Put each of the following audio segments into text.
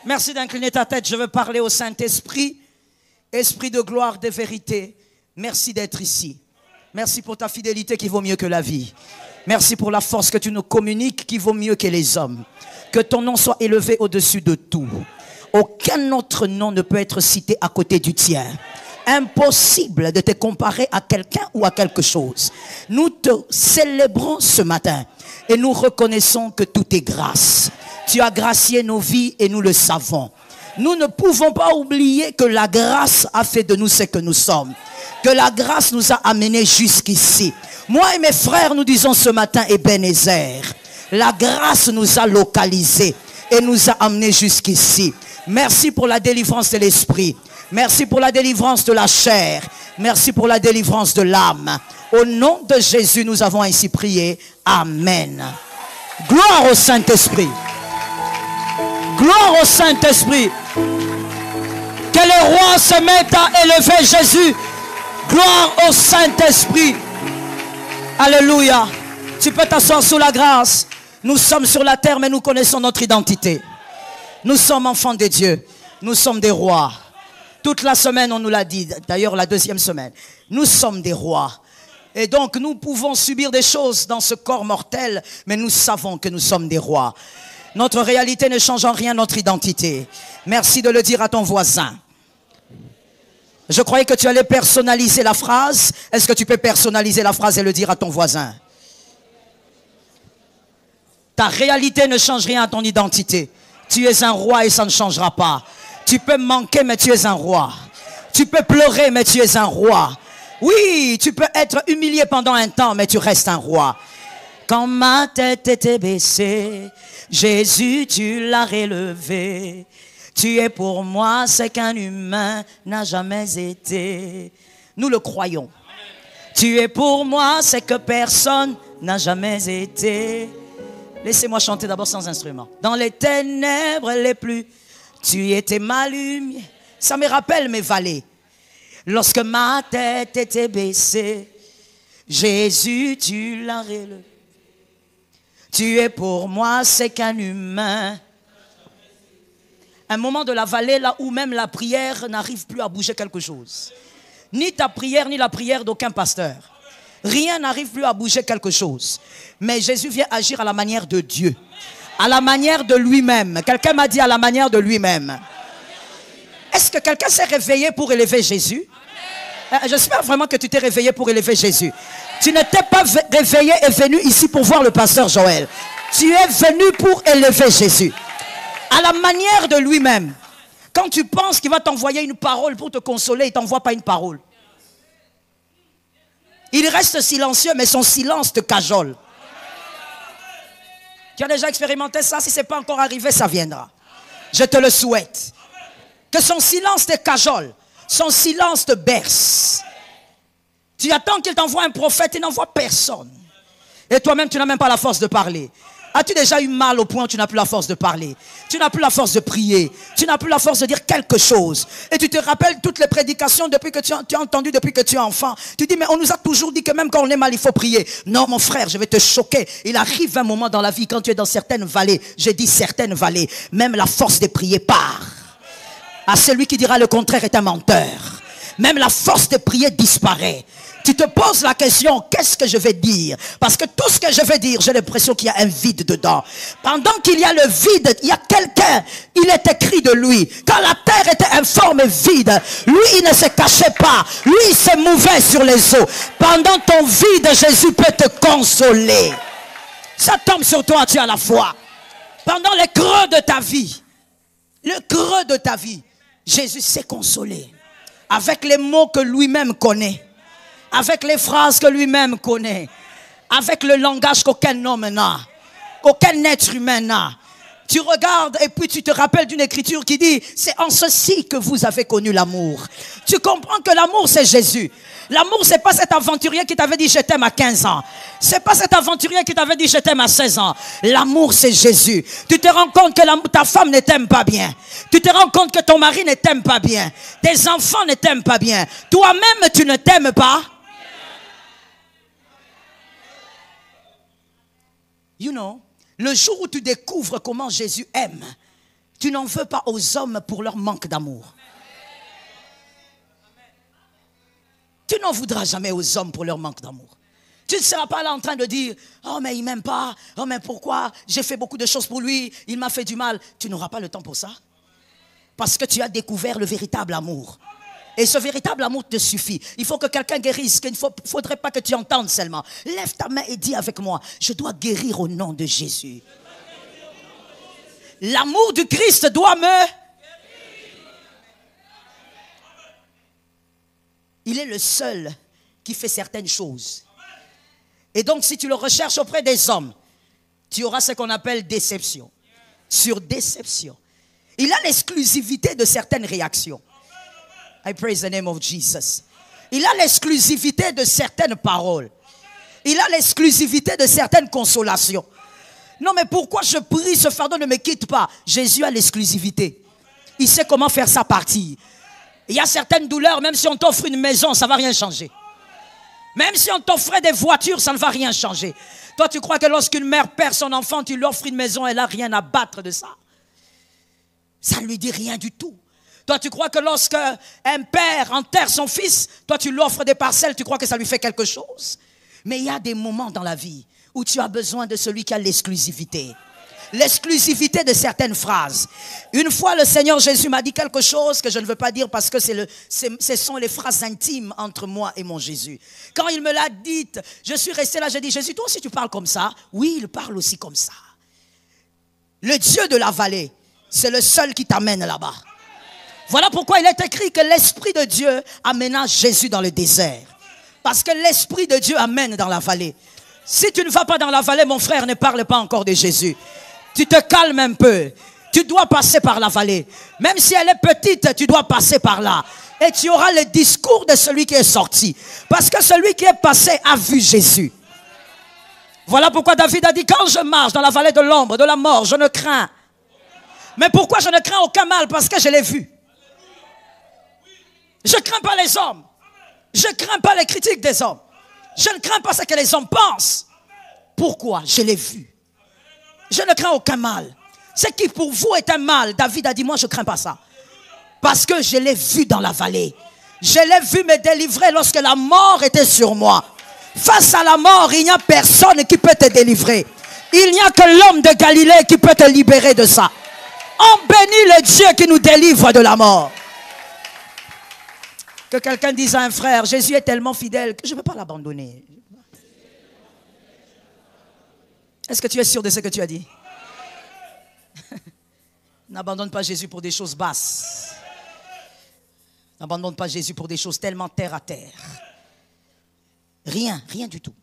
Merci d'incliner ta tête. Je veux parler au Saint-Esprit. Esprit de gloire, de vérité. Merci d'être ici. Merci pour ta fidélité qui vaut mieux que la vie. Merci pour la force que tu nous communiques qui vaut mieux que les hommes. Que ton nom soit élevé au-dessus de tout. Aucun autre nom ne peut être cité à côté du tien. Impossible de te comparer à quelqu'un ou à quelque chose. Nous te célébrons ce matin et nous reconnaissons que tout est grâce. Tu as gracié nos vies et nous le savons. Nous ne pouvons pas oublier que la grâce a fait de nous ce que nous sommes. Que la grâce nous a amenés jusqu'ici. Moi et mes frères, nous disons ce matin Ebenezer. La grâce nous a localisés et nous a amenés jusqu'ici. Merci pour la délivrance de l'esprit. Merci pour la délivrance de la chair. Merci pour la délivrance de l'âme. Au nom de Jésus, nous avons ainsi prié. Amen. Gloire au Saint-Esprit. Gloire au Saint-Esprit. Que les rois se mettent à élever Jésus. Gloire au Saint-Esprit. Alléluia. Tu peux t'asseoir sous la grâce. Nous sommes sur la terre, mais nous connaissons notre identité. Nous sommes enfants de Dieu. Nous sommes des rois. Toute la semaine, on nous l'a dit. D'ailleurs, la deuxième semaine. Nous sommes des rois. Et donc, nous pouvons subir des choses dans ce corps mortel, mais nous savons que nous sommes des rois. Notre réalité ne change en rien notre identité. Merci de le dire à ton voisin. Je croyais que tu allais personnaliser la phrase. Est-ce que tu peux personnaliser la phrase et le dire à ton voisin? Ta réalité ne change rien à ton identité. Tu es un roi et ça ne changera pas. Tu peux manquer, mais tu es un roi. Tu peux pleurer, mais tu es un roi. Oui, tu peux être humilié pendant un temps, mais tu restes un roi. Quand ma tête était baissée, Jésus, tu l'as relevé. Tu es pour moi ce qu'un humain n'a jamais été. Nous le croyons. Tu es pour moi ce que personne n'a jamais été. Laissez-moi chanter d'abord sans instrument. Dans les ténèbres les plus, tu étais ma lumière. Ça me rappelle mes vallées. Lorsque ma tête était baissée, Jésus, tu l'as relevé. Tu es pour moi ce qu'un humain. Un moment de la vallée là où même la prière n'arrive plus à bouger quelque chose. Ni ta prière, ni la prière d'aucun pasteur. Rien n'arrive plus à bouger quelque chose. Mais Jésus vient agir à la manière de Dieu. À la manière de lui-même. Quelqu'un m'a dit à la manière de lui-même. Est-ce que quelqu'un s'est réveillé pour élever Jésus? J'espère vraiment que tu t'es réveillé pour élever Jésus. Tu n'étais pas réveillé et venu ici pour voir le pasteur Joël. Tu es venu pour élever Jésus. À la manière de lui-même. Quand tu penses qu'il va t'envoyer une parole pour te consoler, il ne t'envoie pas une parole. Il reste silencieux, mais son silence te cajole. Tu as déjà expérimenté ça? Si ce n'est pas encore arrivé, ça viendra. Je te le souhaite. Que son silence te cajole. Son silence te berce. Tu attends qu'il t'envoie un prophète, il n'envoie personne. Et toi-même, tu n'as même pas la force de parler. As-tu déjà eu mal au point où tu n'as plus la force de parler? Tu n'as plus la force de prier. Tu n'as plus la force de dire quelque chose. Et tu te rappelles toutes les prédications depuis que tu as entendu depuis que tu es enfant. Tu dis, mais on nous a toujours dit que même quand on est mal, il faut prier. Non, mon frère, je vais te choquer. Il arrive un moment dans la vie, quand tu es dans certaines vallées, j'ai dit certaines vallées, même la force de prier part. À celui qui dira le contraire est un menteur. Même la force de prier disparaît. Tu te poses la question, qu'est-ce que je vais dire? Parce que tout ce que je vais dire, j'ai l'impression qu'il y a un vide dedans. Pendant qu'il y a le vide, il y a quelqu'un, il est écrit de lui. Quand la terre était informe et vide, lui, il ne se cachait pas. Lui, il se mouvait sur les eaux. Pendant ton vide, Jésus peut te consoler. Ça tombe sur toi, tu as la foi. Pendant les creux de ta vie, le creux de ta vie, Jésus s'est consolé. Avec les mots que lui-même connaît. Avec les phrases que lui-même connaît. Avec le langage qu'aucun homme n'a. Qu'aucun être humain n'a. Tu regardes et puis tu te rappelles d'une écriture qui dit, c'est en ceci que vous avez connu l'amour. Tu comprends que l'amour c'est Jésus. L'amour c'est pas cet aventurier qui t'avait dit je t'aime à 15 ans. C'est pas cet aventurier qui t'avait dit je t'aime à 16 ans. L'amour c'est Jésus. Tu te rends compte que ta femme ne t'aime pas bien. Tu te rends compte que ton mari ne t'aime pas bien. Tes enfants ne t'aiment pas bien. Toi-même tu ne t'aimes pas. You know, le jour où tu découvres comment Jésus aime, Tu n'en veux pas aux hommes pour leur manque d'amour. Tu n'en voudras jamais aux hommes pour leur manque d'amour. Tu ne seras pas là en train de dire « Oh mais il ne m'aime pas, oh mais pourquoi, j'ai fait beaucoup de choses pour lui, il m'a fait du mal. » Tu n'auras pas le temps pour ça. Parce que tu as découvert le véritable amour. Et ce véritable amour te suffit. Il faut que quelqu'un guérisse, qu'il ne faudrait pas que tu entendes seulement. Lève ta main et dis avec moi, je dois guérir au nom de Jésus. L'amour du Christ doit me... Il est le seul qui fait certaines choses. Et donc, si tu le recherches auprès des hommes, tu auras ce qu'on appelle déception. Sur déception. Il a l'exclusivité de certaines réactions. I praise the name of Jesus. Il a l'exclusivité de certaines paroles. Il a l'exclusivité de certaines consolations. Non, mais pourquoi je prie, ce fardeau ne me quitte pas? Jésus a l'exclusivité. Il sait comment faire sa partie. Il y a certaines douleurs, même si on t'offre une maison, ça ne va rien changer. Même si on t'offrait des voitures, ça ne va rien changer. Toi, tu crois que lorsqu'une mère perd son enfant, tu lui offres une maison, elle n'a rien à battre de ça. Ça ne lui dit rien du tout. Toi, tu crois que lorsque un père enterre son fils, toi, tu lui offres des parcelles, tu crois que ça lui fait quelque chose. Mais il y a des moments dans la vie où tu as besoin de celui qui a l'exclusivité. L'exclusivité de certaines phrases. Une fois, le Seigneur Jésus m'a dit quelque chose que je ne veux pas dire parce que ce sont les phrases intimes entre moi et mon Jésus. Quand il me l'a dit, je suis resté là, j'ai dit, Jésus, toi aussi tu parles comme ça? Oui, il parle aussi comme ça. Le Dieu de la vallée, c'est le seul qui t'amène là-bas. Voilà pourquoi il est écrit que l'Esprit de Dieu amena Jésus dans le désert. Parce que l'Esprit de Dieu amène dans la vallée. Si tu ne vas pas dans la vallée, mon frère, ne parle pas encore de Jésus. Tu te calmes un peu. Tu dois passer par la vallée. Même si elle est petite, tu dois passer par là. Et tu auras le discours de celui qui est sorti. Parce que celui qui est passé a vu Jésus. Voilà pourquoi David a dit, quand je marche dans la vallée de l'ombre, de la mort, je ne crains. Mais pourquoi je ne crains aucun mal? Parce que je l'ai vu. Je ne crains pas les hommes. Je ne crains pas les critiques des hommes. Je ne crains pas ce que les hommes pensent. Pourquoi? Je l'ai vu. Je ne crains aucun mal. Ce qui pour vous est un mal, David a dit, moi je ne crains pas ça. Parce que je l'ai vu dans la vallée. Je l'ai vu me délivrer lorsque la mort était sur moi. Face à la mort, il n'y a personne qui peut te délivrer. Il n'y a que l'homme de Galilée qui peut te libérer de ça. On bénit le Dieu qui nous délivre de la mort. Que quelqu'un dise à un frère, Jésus est tellement fidèle que je ne peux pas l'abandonner. Est-ce que tu es sûr de ce que tu as dit? N'abandonne pas Jésus pour des choses basses. N'abandonne pas Jésus pour des choses tellement terre à terre. Rien du tout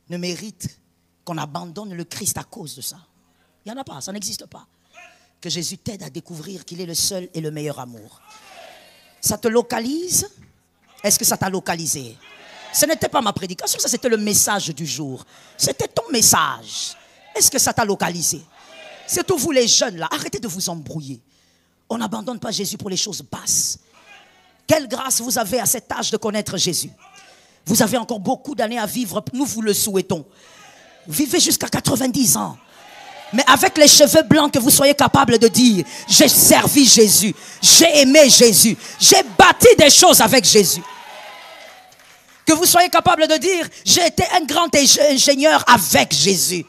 ne mérite qu'on abandonne le Christ à cause de ça. Il n'y en a pas, ça n'existe pas. Que Jésus t'aide à découvrir qu'il est le seul et le meilleur amour. Ça te localise? Est-ce que ça t'a localisé? Ce n'était pas ma prédication, ça c'était le message du jour. C'était ton message. Est-ce que ça t'a localisé? Surtout vous les jeunes là, arrêtez de vous embrouiller. On n'abandonne pas Jésus pour les choses basses. Quelle grâce vous avez à cet âge de connaître Jésus. Vous avez encore beaucoup d'années à vivre, nous vous le souhaitons. Vivez jusqu'à 90 ans. Mais avec les cheveux blancs, que vous soyez capable de dire, j'ai servi Jésus, j'ai aimé Jésus, j'ai bâti des choses avec Jésus. Que vous soyez capable de dire, j'ai été un grand ingénieur avec Jésus.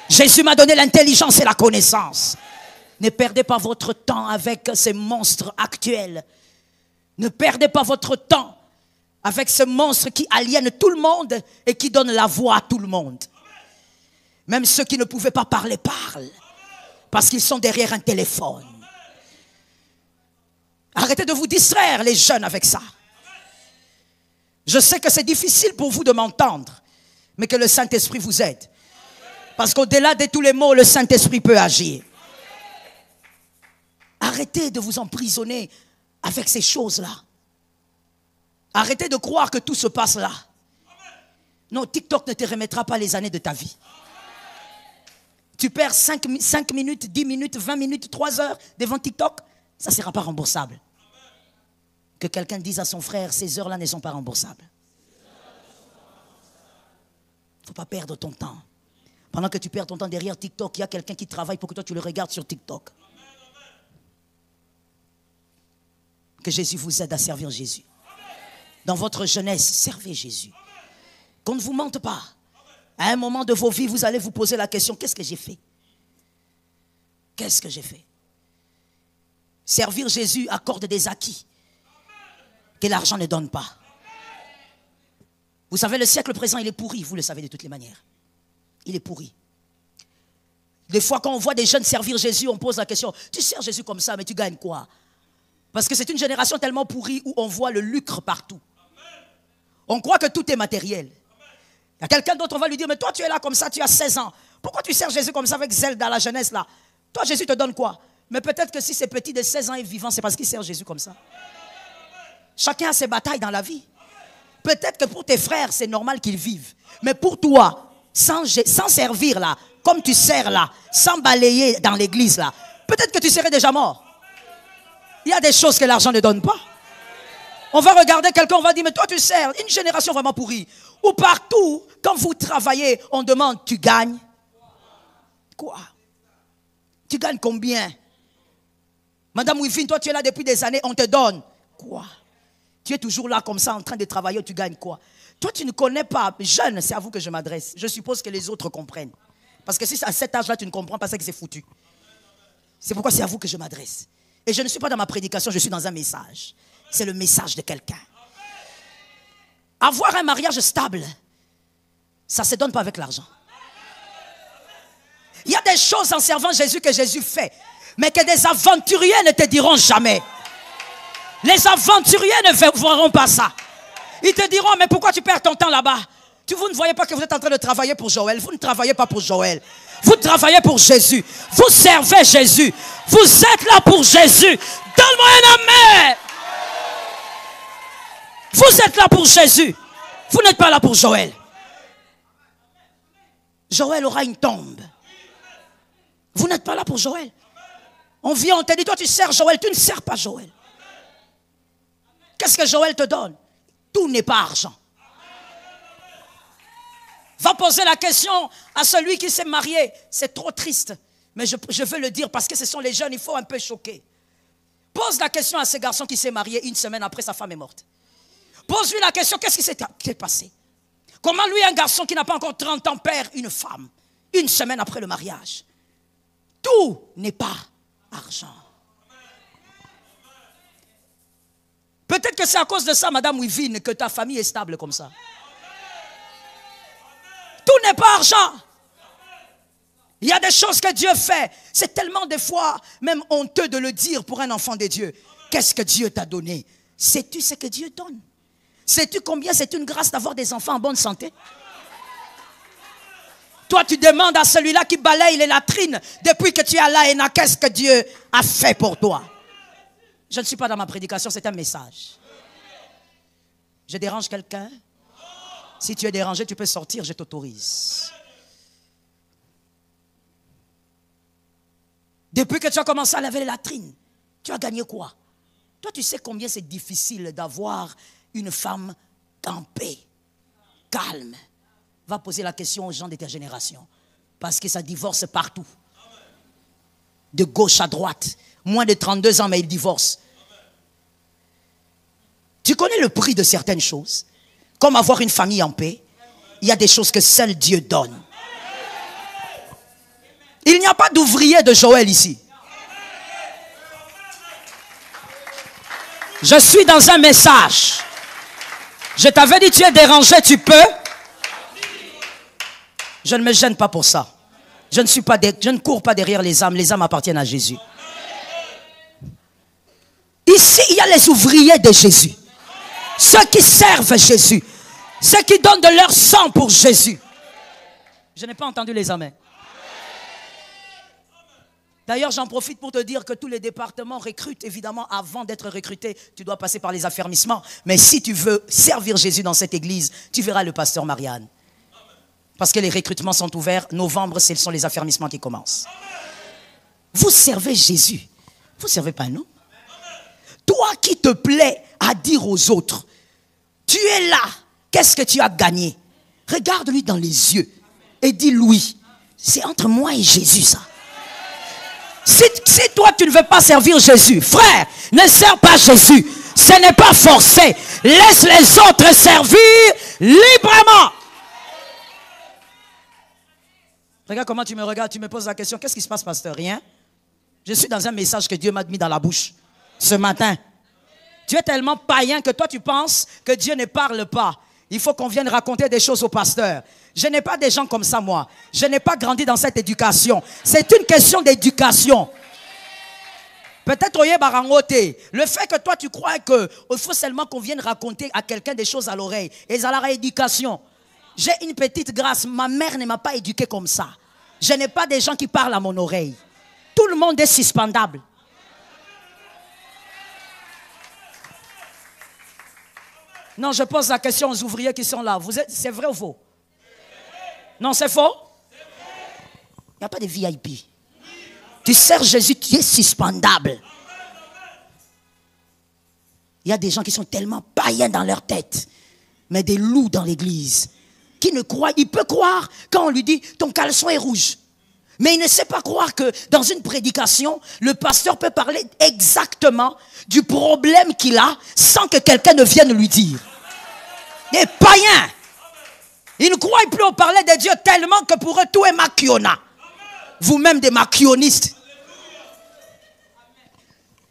Jésus m'a donné l'intelligence et la connaissance. Ne perdez pas votre temps avec ces monstres actuels. Ne perdez pas votre temps avec ce monstre qui aliène tout le monde et qui donne la voix à tout le monde. Même ceux qui ne pouvaient pas parler parlent. Parce qu'ils sont derrière un téléphone. Arrêtez de vous distraire les jeunes avec ça. Je sais que c'est difficile pour vous de m'entendre. Mais que le Saint-Esprit vous aide. Parce qu'au-delà de tous les mots, le Saint-Esprit peut agir. Arrêtez de vous emprisonner avec ces choses-là. Arrêtez de croire que tout se passe là. Non, TikTok ne te remettra pas les années de ta vie. Tu perds 5 minutes, 10 minutes, 20 minutes, 3 heures devant TikTok, ça ne sera pas remboursable. Que quelqu'un dise à son frère, ces heures-là ne sont pas remboursables. Il ne faut pas perdre ton temps. Pendant que tu perds ton temps derrière TikTok, il y a quelqu'un qui travaille pour que toi tu le regardes sur TikTok. Que Jésus vous aide à servir Jésus. Dans votre jeunesse, servez Jésus. Qu'on ne vous mente pas. À un moment de vos vies, vous allez vous poser la question, qu'est-ce que j'ai fait? Qu'est-ce que j'ai fait? Servir Jésus accorde des acquis que l'argent ne donne pas. Vous savez, le siècle présent, il est pourri, vous le savez de toutes les manières. Il est pourri. Des fois, quand on voit des jeunes servir Jésus, on pose la question, tu sers Jésus comme ça, mais tu gagnes quoi? Parce que c'est une génération tellement pourrie où on voit le lucre partout. On croit que tout est matériel. Il y a quelqu'un d'autre, on va lui dire, mais toi tu es là comme ça, tu as 16 ans. Pourquoi tu sers Jésus comme ça avec zèle dans la jeunesse là? Toi Jésus te donne quoi? Mais peut-être que si ce petit de 16 ans est vivant, c'est parce qu'il sert Jésus comme ça. Chacun a ses batailles dans la vie. Peut-être que pour tes frères, c'est normal qu'ils vivent. Mais pour toi, sans servir là, comme tu sers là, sans balayer dans l'église là, peut-être que tu serais déjà mort. Il y a des choses que l'argent ne donne pas. On va regarder quelqu'un, on va dire, mais toi tu sers, une génération vraiment pourrie. Ou partout, quand vous travaillez, on demande, tu gagnes quoi? Tu gagnes combien? Madame Wifine, toi tu es là depuis des années, on te donne quoi? Tu es toujours là comme ça en train de travailler, tu gagnes quoi? Toi tu ne connais pas, jeune, c'est à vous que je m'adresse. Je suppose que les autres comprennent. Parce que si à cet âge-là tu ne comprends pas, c'est que c'est foutu. C'est pourquoi c'est à vous que je m'adresse. Et je ne suis pas dans ma prédication, je suis dans un message. C'est le message de quelqu'un. Avoir un mariage stable, ça ne se donne pas avec l'argent. Il y a des choses en servant Jésus que Jésus fait, mais que des aventuriers ne te diront jamais. Les aventuriers ne verront pas ça. Ils te diront, mais pourquoi tu perds ton temps là-bas? Vous ne voyez pas que vous êtes en train de travailler pour Joël. Vous ne travaillez pas pour Joël. Vous travaillez pour Jésus. Vous servez Jésus. Vous êtes là pour Jésus. Donne-moi un amen. Vous êtes là pour Jésus. Vous n'êtes pas là pour Joël. Joël aura une tombe. Vous n'êtes pas là pour Joël. On vient, on te dit, toi tu sers Joël. Tu ne sers pas Joël. Qu'est-ce que Joël te donne? Tout n'est pas argent. Va poser la question à celui qui s'est marié. C'est trop triste. Mais je veux le dire parce que ce sont les jeunes, il faut un peu choquer. Pose la question à ce garçon qui s'est marié une semaine après sa femme est morte. Pose-lui la question, qu'est-ce qui s'est passé? Comment lui, un garçon qui n'a pas encore 30 ans, perd une femme une semaine après le mariage? Tout n'est pas argent. Peut-être que c'est à cause de ça, Madame Wivine, que ta famille est stable comme ça. Tout n'est pas argent. Il y a des choses que Dieu fait. C'est tellement des fois même honteux de le dire pour un enfant de Dieu. Qu'est-ce que Dieu t'a donné? Sais-tu ce que Dieu donne? Sais-tu combien c'est une grâce d'avoir des enfants en bonne santé? Toi, tu demandes à celui-là qui balaye les latrines depuis que tu es à l'AENA, qu'est-ce que Dieu a fait pour toi? Je ne suis pas dans ma prédication, c'est un message. Je dérange quelqu'un? Si tu es dérangé, tu peux sortir, je t'autorise. Depuis que tu as commencé à laver les latrines, tu as gagné quoi? Toi, tu sais combien c'est difficile d'avoir une femme campée, calme. Va poser la question aux gens de ta génération. Parce que ça divorce partout. De gauche à droite. Moins de 32 ans, mais ils divorcent. Tu connais le prix de certaines choses? Comme avoir une famille en paix. Il y a des choses que seul Dieu donne. Il n'y a pas d'ouvrier de Joël ici. Je suis dans un message. Je t'avais dit, tu es dérangé, tu peux. Je ne me gêne pas pour ça. Je ne cours pas derrière les âmes appartiennent à Jésus. Ici, il y a les ouvriers de Jésus. Ceux qui servent Jésus. Ceux qui donnent de leur sang pour Jésus. Je n'ai pas entendu les amens. D'ailleurs, j'en profite pour te dire que tous les départements recrutent. Évidemment, avant d'être recruté, tu dois passer par les affermissements. Mais si tu veux servir Jésus dans cette église, tu verras le pasteur Marianne. Parce que les recrutements sont ouverts. Novembre, ce sont les affermissements qui commencent. Vous servez Jésus. Vous ne servez pas un homme. Toi qui te plais à dire aux autres, tu es là, qu'est-ce que tu as gagné? Regarde-lui dans les yeux et dis-lui, c'est entre moi et Jésus ça. Si toi tu ne veux pas servir Jésus, frère, ne sers pas Jésus. Ce n'est pas forcé. Laisse les autres servir librement. Regarde comment tu me regardes, tu me poses la question. Qu'est-ce qui se passe, pasteur? Rien. Je suis dans un message que Dieu m'a mis dans la bouche ce matin. Tu es tellement païen que toi tu penses que Dieu ne parle pas. Il faut qu'on vienne raconter des choses au pasteur. Je n'ai pas des gens comme ça, moi. Je n'ai pas grandi dans cette éducation. C'est une question d'éducation. Peut-être oye barangote. Le fait que toi tu crois qu'il faut seulement qu'on vienne raconter à quelqu'un des choses à l'oreille. Et à la rééducation. J'ai une petite grâce. Ma mère ne m'a pas éduqué comme ça. Je n'ai pas des gens qui parlent à mon oreille. Tout le monde est suspendable. Non, je pose la question aux ouvriers qui sont là. C'est vrai ou faux? Non, c'est faux? Il n'y a pas de VIP. Tu sers Jésus, tu es suspendable. Il y a des gens qui sont tellement païens dans leur tête, mais des loups dans l'église, qui ne croient, il peut croire quand on lui dit ton caleçon est rouge. Mais il ne sait pas croire que dans une prédication, le pasteur peut parler exactement du problème qu'il a sans que quelqu'un ne vienne lui dire. Des païens. Ils ne croient plus au parler de Dieu tellement que pour eux tout est maquiona. Vous-même des maquionistes.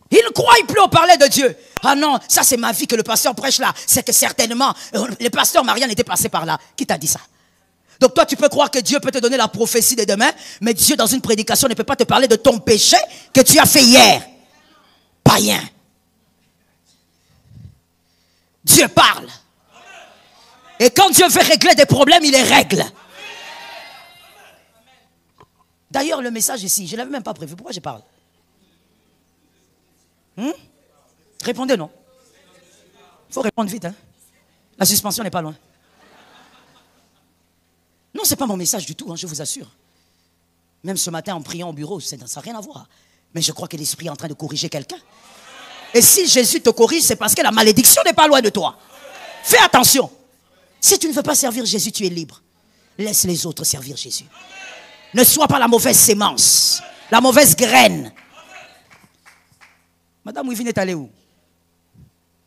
Ils ne croient plus au parler de Dieu. Ah non, ça c'est ma vie que le pasteur prêche là. C'est que certainement, le pasteur Marianne était passé par là. Qui t'a dit ça? Donc toi tu peux croire que Dieu peut te donner la prophétie de demain, mais Dieu dans une prédication ne peut pas te parler de ton péché que tu as fait hier. Païen. Dieu parle. Et quand Dieu veut régler des problèmes, il les règle. D'ailleurs, le message ici, je ne l'avais même pas prévu. Pourquoi je parle? Répondez non. Il faut répondre vite. Hein? La suspension n'est pas loin. Non, ce n'est pas mon message du tout, hein, je vous assure. Même ce matin, en priant au bureau, ça n'a rien à voir. Mais je crois que l'Esprit est en train de corriger quelqu'un. Et si Jésus te corrige, c'est parce que la malédiction n'est pas loin de toi. Fais attention. Si tu ne veux pas servir Jésus, tu es libre. Laisse les autres servir Jésus. Ne sois pas la mauvaise sémence, la mauvaise graine. Madame Wivine est allée où?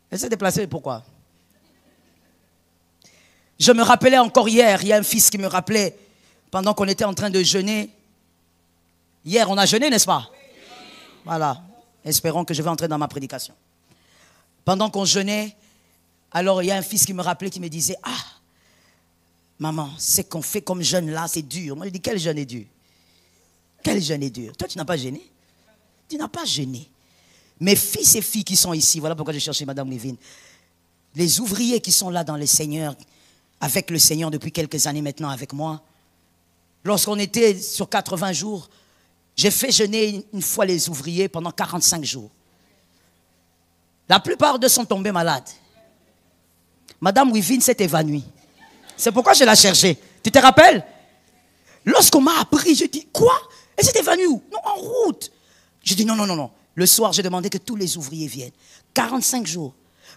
Elle s'est déplacée, pourquoi? Je me rappelais encore hier, il y a un fils qui me rappelait, pendant qu'on était en train de jeûner. Hier, on a jeûné, n'est-ce pas? Voilà, espérons que je vais entrer dans ma prédication. Pendant qu'on jeûnait, alors il y a un fils qui me rappelait, qui me disait, ah, maman, ce qu'on fait comme jeûne là, c'est dur. Moi, je dis, quel jeûne est dur? Quel jeûne est dur? Toi, tu n'as pas jeûné? Tu n'as pas jeûné. Mes fils et filles qui sont ici, voilà pourquoi j'ai cherché Madame Lévin. Les ouvriers qui sont là dans le Seigneur, avec le Seigneur depuis quelques années maintenant avec moi. Lorsqu'on était sur 80 jours, j'ai fait jeûner une fois les ouvriers pendant 45 jours. La plupart d'eux sont tombés malades. Madame Wivine s'est évanouie. C'est pourquoi je l'ai cherchée. Tu te rappelles? Lorsqu'on m'a appris, je dis, quoi? Elle s'est évanouie où? Non, en route. Je dis, non, non, non, non. Le soir, j'ai demandé que tous les ouvriers viennent. 45 jours.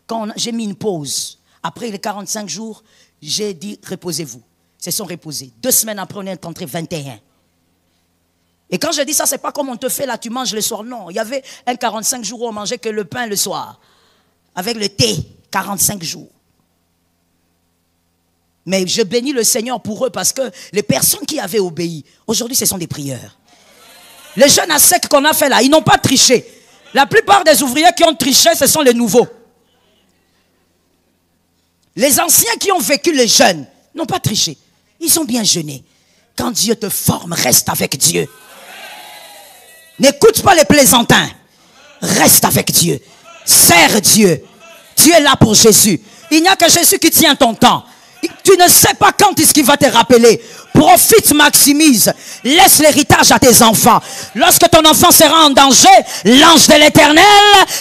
Quand j'ai mis une pause, après les 45 jours, j'ai dit, reposez-vous. Ils se sont reposés. 2 semaines après, on est entré 21. Et quand je dis ça, c'est pas comme on te fait là, tu manges le soir. Non, il y avait un 45 jours où on mangeait que le pain le soir. Avec le thé, 45 jours. Mais je bénis le Seigneur pour eux parce que les personnes qui avaient obéi, aujourd'hui ce sont des prieurs. Les jeunes à sec qu'on a fait là, ils n'ont pas triché. La plupart des ouvriers qui ont triché, ce sont les nouveaux. Les anciens qui ont vécu les jeunes n'ont pas triché. Ils ont bien jeûné. Quand Dieu te forme, reste avec Dieu. N'écoute pas les plaisantins. Reste avec Dieu. Sers Dieu. Tu es là pour Jésus. Il n'y a que Jésus qui tient ton temps. Tu ne sais pas quand est-ce qu'il va te rappeler. Profite, maximise. Laisse l'héritage à tes enfants. Lorsque ton enfant sera en danger, l'ange de l'Éternel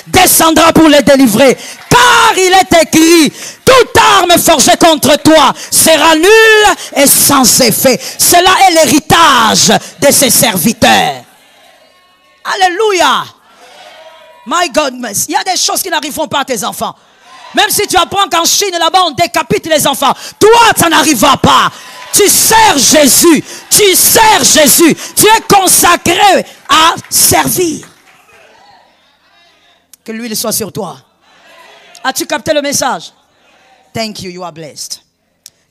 descendra pour le délivrer. Car il est écrit, toute arme forgée contre toi sera nulle et sans effet. Cela est l'héritage de ses serviteurs. Alléluia. My God, il y a des choses qui n'arriveront pas à tes enfants. Même si tu apprends qu'en Chine, là-bas, on décapite les enfants. Toi, ça n'arrivera pas. Tu sers Jésus. Tu sers Jésus. Tu es consacré à servir. Que l'huile soit sur toi. As-tu capté le message? Thank you, you are blessed.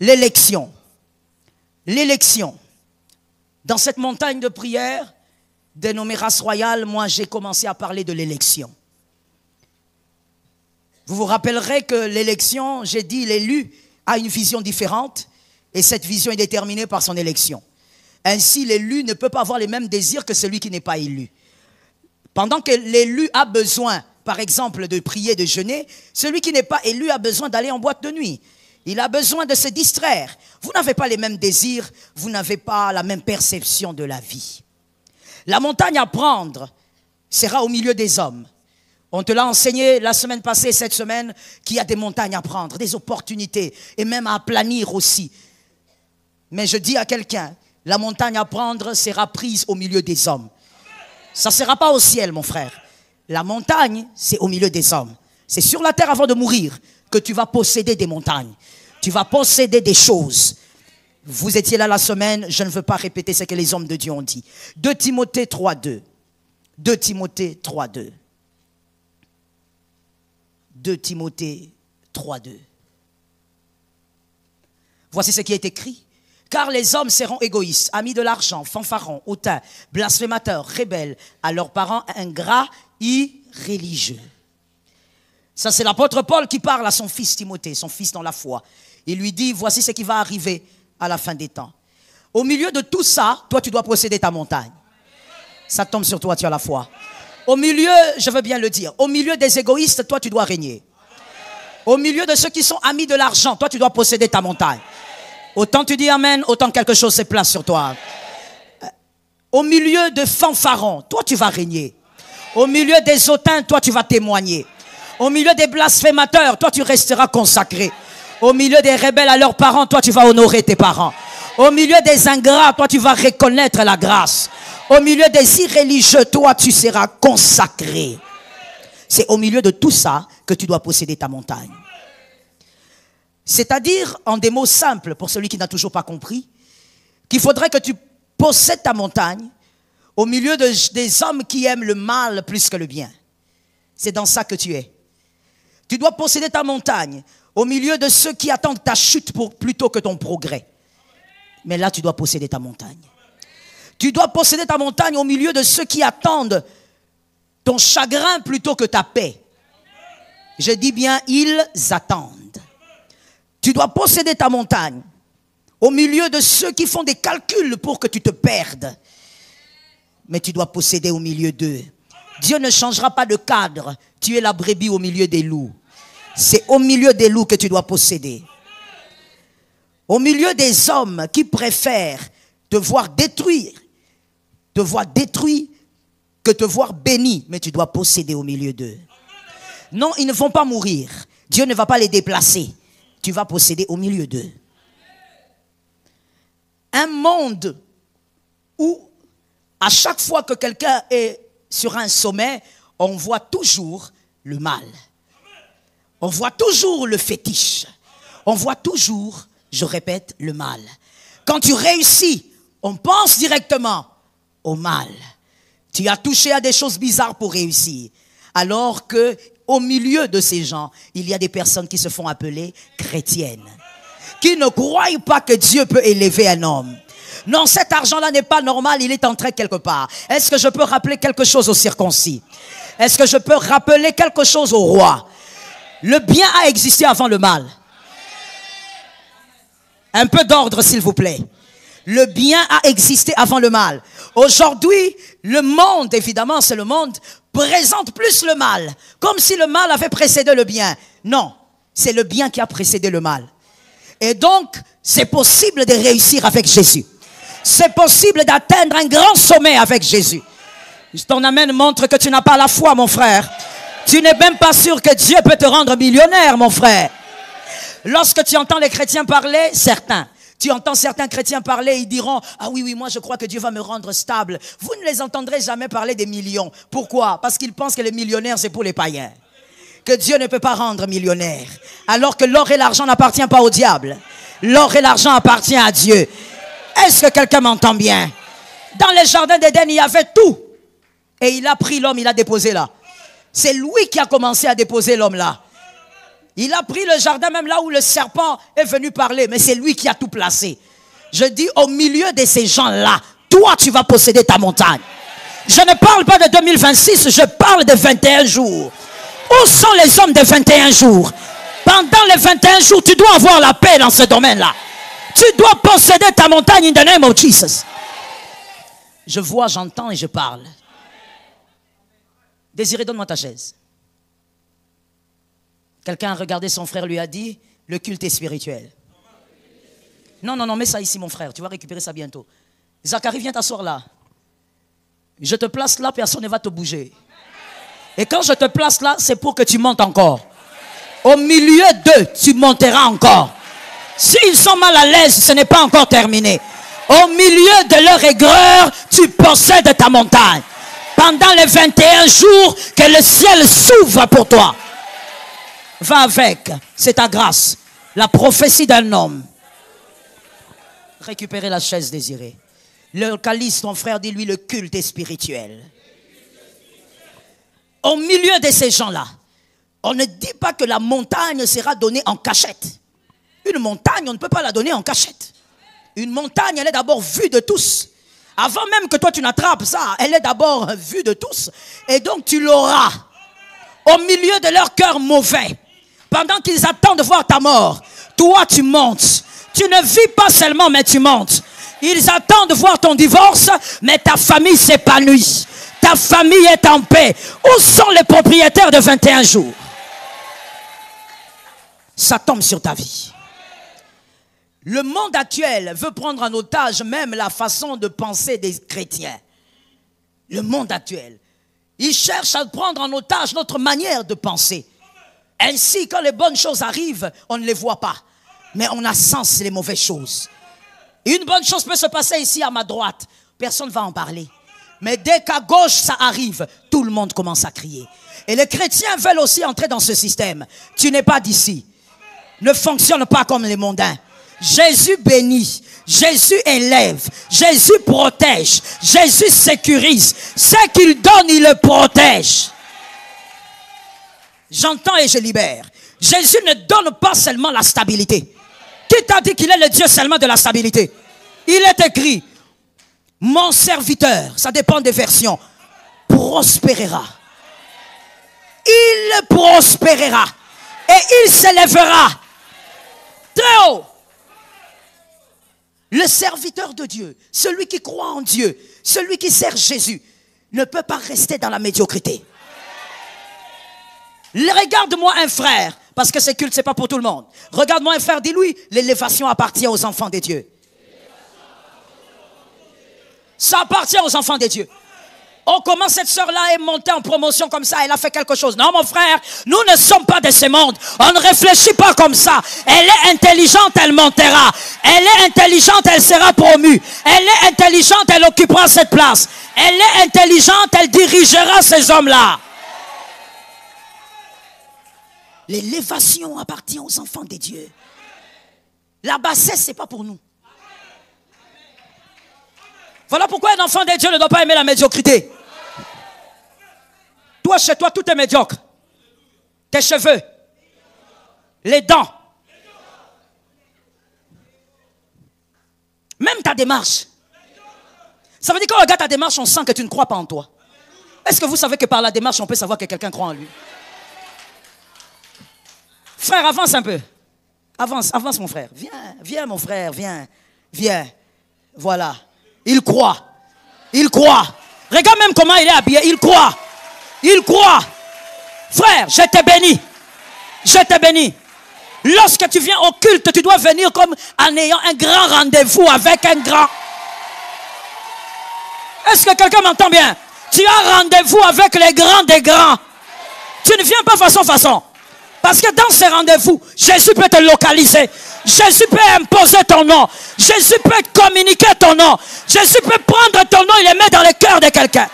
L'élection. L'élection. Dans cette montagne de prière, dénommée race royale, moi j'ai commencé à parler de l'élection. Vous vous rappellerez que l'élection, j'ai dit, l'élu a une vision différente et cette vision est déterminée par son élection. Ainsi, l'élu ne peut pas avoir les mêmes désirs que celui qui n'est pas élu. Pendant que l'élu a besoin, par exemple, de prier, de jeûner, celui qui n'est pas élu a besoin d'aller en boîte de nuit. Il a besoin de se distraire. Vous n'avez pas les mêmes désirs, vous n'avez pas la même perception de la vie. La montagne à prendre sera au milieu des hommes. On te l'a enseigné la semaine passée, cette semaine, qu'il y a des montagnes à prendre, des opportunités, et même à aplanir aussi. Mais je dis à quelqu'un, la montagne à prendre sera prise au milieu des hommes. Ça ne sera pas au ciel, mon frère. La montagne, c'est au milieu des hommes. C'est sur la terre avant de mourir que tu vas posséder des montagnes. Tu vas posséder des choses. Vous étiez là la semaine, je ne veux pas répéter ce que les hommes de Dieu ont dit. 2 Timothée 3.2. 2 Timothée 3.2. 2 Timothée 3.2. Voici ce qui est écrit. Car les hommes seront égoïstes, amis de l'argent, fanfarons, hautains, blasphémateurs, rebelles, à leurs parents ingrats, irréligieux. Ça, c'est l'apôtre Paul qui parle à son fils Timothée, son fils dans la foi. Il lui dit, voici ce qui va arriver à la fin des temps. Au milieu de tout ça, toi, tu dois posséder ta montagne. Ça tombe sur toi, tu as la foi. Au milieu, je veux bien le dire, au milieu des égoïstes, toi, tu dois régner. Au milieu de ceux qui sont amis de l'argent, toi, tu dois posséder ta montagne. Autant tu dis amen, autant quelque chose se place sur toi. Au milieu de fanfarons, toi, tu vas régner. Au milieu des hautains, toi, tu vas témoigner. Au milieu des blasphémateurs, toi, tu resteras consacré. Au milieu des rebelles à leurs parents, toi, tu vas honorer tes parents. Au milieu des ingrats, toi, tu vas reconnaître la grâce. Au milieu des irréligieux, toi, tu seras consacré. C'est au milieu de tout ça que tu dois posséder ta montagne. C'est-à-dire, en des mots simples, pour celui qui n'a toujours pas compris, qu'il faudrait que tu possèdes ta montagne au milieu des hommes qui aiment le mal plus que le bien. C'est dans ça que tu es. Tu dois posséder ta montagne au milieu de ceux qui attendent ta chute plutôt que ton progrès. Mais là, tu dois posséder ta montagne. Tu dois posséder ta montagne au milieu de ceux qui attendent ton chagrin plutôt que ta paix. Je dis bien, ils attendent. Tu dois posséder ta montagne au milieu de ceux qui font des calculs pour que tu te perdes. Mais tu dois posséder au milieu d'eux. Dieu ne changera pas de cadre. Tu es la brebis au milieu des loups. C'est au milieu des loups que tu dois posséder. Au milieu des hommes qui préfèrent te voir détruire que te voir béni, mais tu dois posséder au milieu d'eux. Non, ils ne vont pas mourir. Dieu ne va pas les déplacer. Tu vas posséder au milieu d'eux. Un monde où, à chaque fois que quelqu'un est sur un sommet, on voit toujours le mal. On voit toujours le fétiche. On voit toujours, je répète, le mal. Quand tu réussis, on pense directement au mal. Tu as touché à des choses bizarres pour réussir. Alors que, au milieu de ces gens, il y a des personnes qui se font appeler chrétiennes. Qui ne croient pas que Dieu peut élever un homme. Non, cet argent-là n'est pas normal, il est entré quelque part. Est-ce que je peux rappeler quelque chose aux circoncis? Est-ce que je peux rappeler quelque chose au roi? Le bien a existé avant le mal. Un peu d'ordre, s'il vous plaît. Le bien a existé avant le mal. Aujourd'hui, le monde, évidemment, c'est le monde, présente plus le mal. Comme si le mal avait précédé le bien. Non, c'est le bien qui a précédé le mal. Et donc, c'est possible de réussir avec Jésus. C'est possible d'atteindre un grand sommet avec Jésus. Ton amen montre que tu n'as pas la foi, mon frère. Tu n'es même pas sûr que Dieu peut te rendre millionnaire, mon frère. Lorsque tu entends les chrétiens parler, tu entends certains chrétiens parler, ils diront, ah oui, moi je crois que Dieu va me rendre stable. Vous ne les entendrez jamais parler des millions. Pourquoi? Parce qu'ils pensent que les millionnaires, c'est pour les païens. Que Dieu ne peut pas rendre millionnaire. Alors que l'or et l'argent n'appartiennent pas au diable. L'or et l'argent appartiennent à Dieu. Est-ce que quelqu'un m'entend bien? Dans les jardins d'Éden, il y avait tout. Et il a pris l'homme, il a déposé là. C'est lui qui a commencé à déposer l'homme là. Il a pris le jardin même là où le serpent est venu parler. Mais c'est lui qui a tout placé. Je dis au milieu de ces gens-là, toi tu vas posséder ta montagne. Je ne parle pas de 2026, je parle de 21 jours. Où sont les hommes de 21 jours? Pendant les 21 jours, tu dois avoir la paix dans ce domaine-là. Tu dois posséder ta montagne in the name of Jesus. Je vois, j'entends et je parle. Désiré, donne-moi ta chaise. Quelqu'un a regardé son frère, lui a dit, le culte est spirituel. Non, non, non, mets ça ici, mon frère. Tu vas récupérer ça bientôt. Zacharie, viens t'asseoir là. Je te place là, personne ne va te bouger. Et quand je te place là, c'est pour que tu montes encore. Au milieu d'eux, tu monteras encore. S'ils sont mal à l'aise, ce n'est pas encore terminé. Au milieu de leur aigreur, tu possèdes ta montagne. Pendant les 21 jours, que le ciel s'ouvre pour toi. Va avec, c'est ta grâce. La prophétie d'un homme. Récupérez la chaise désirée. Le calice, ton frère, dit lui, le culte est spirituel. Au milieu de ces gens-là, on ne dit pas que la montagne sera donnée en cachette. Une montagne, on ne peut pas la donner en cachette. Une montagne, elle est d'abord vue de tous. Avant même que toi tu n'attrapes ça, elle est d'abord vue de tous. Et donc tu l'auras. Au milieu de leur cœur mauvais. Pendant qu'ils attendent de voir ta mort, toi tu montes. Tu ne vis pas seulement, mais tu montes. Ils attendent de voir ton divorce, mais ta famille s'épanouit. Ta famille est en paix. Où sont les propriétaires de 21 jours? Ça tombe sur ta vie. Le monde actuel veut prendre en otage même la façon de penser des chrétiens. Le monde actuel. Il cherche à prendre en otage notre manière de penser. Ainsi, quand les bonnes choses arrivent, on ne les voit pas. Mais on a sens les mauvaises choses. Une bonne chose peut se passer ici à ma droite. Personne ne va en parler. Mais dès qu'à gauche ça arrive, tout le monde commence à crier. Et les chrétiens veulent aussi entrer dans ce système. Tu n'es pas d'ici. Ne fonctionne pas comme les mondains. Jésus bénit. Jésus élève. Jésus protège. Jésus sécurise. Ce qu'il donne, il le protège. J'entends et je libère. Jésus ne donne pas seulement la stabilité. Qui t'a dit qu'il est le Dieu seulement de la stabilité? Il est écrit, mon serviteur, ça dépend des versions, prospérera. Il prospérera. Et il s'élèvera très haut. Le serviteur de Dieu, celui qui croit en Dieu, celui qui sert Jésus, ne peut pas rester dans la médiocrité. Regarde-moi un frère, parce que ce culte, ce n'est pas pour tout le monde. Regarde-moi un frère, dis-lui, l'élévation appartient aux enfants de Dieu. Ça appartient aux enfants de Dieu. Oh, comment cette sœur-là est montée en promotion comme ça, elle a fait quelque chose. Non, mon frère, nous ne sommes pas de ce monde. On ne réfléchit pas comme ça. Elle est intelligente, elle montera. Elle est intelligente, elle sera promue. Elle est intelligente, elle occupera cette place. Elle est intelligente, elle dirigera ces hommes-là. L'élévation appartient aux enfants de Dieu. La bassesse, ce n'est pas pour nous. Voilà pourquoi un enfant de Dieu ne doit pas aimer la médiocrité. Toi, chez toi, tout est médiocre. Tes cheveux, les dents, même ta démarche. Ça veut dire que quand on regarde ta démarche, on sent que tu ne crois pas en toi. Est-ce que vous savez que par la démarche, on peut savoir que quelqu'un croit en lui? Frère, avance un peu. Avance, avance mon frère. Viens, viens mon frère, viens, viens. Voilà. Il croit. Il croit. Regarde même comment il est habillé. Il croit. Il croit. Frère, je te bénis. Je te bénis. Lorsque tu viens au culte, tu dois venir comme en ayant un grand rendez-vous avec un grand. Est-ce que quelqu'un m'entend bien? Tu as rendez-vous avec les grands des grands. Tu ne viens pas façon. Parce que dans ces rendez-vous, Jésus peut te localiser. Jésus peut imposer ton nom. Jésus peut communiquer ton nom. Jésus peut prendre ton nom et le mettre dans le cœur de quelqu'un.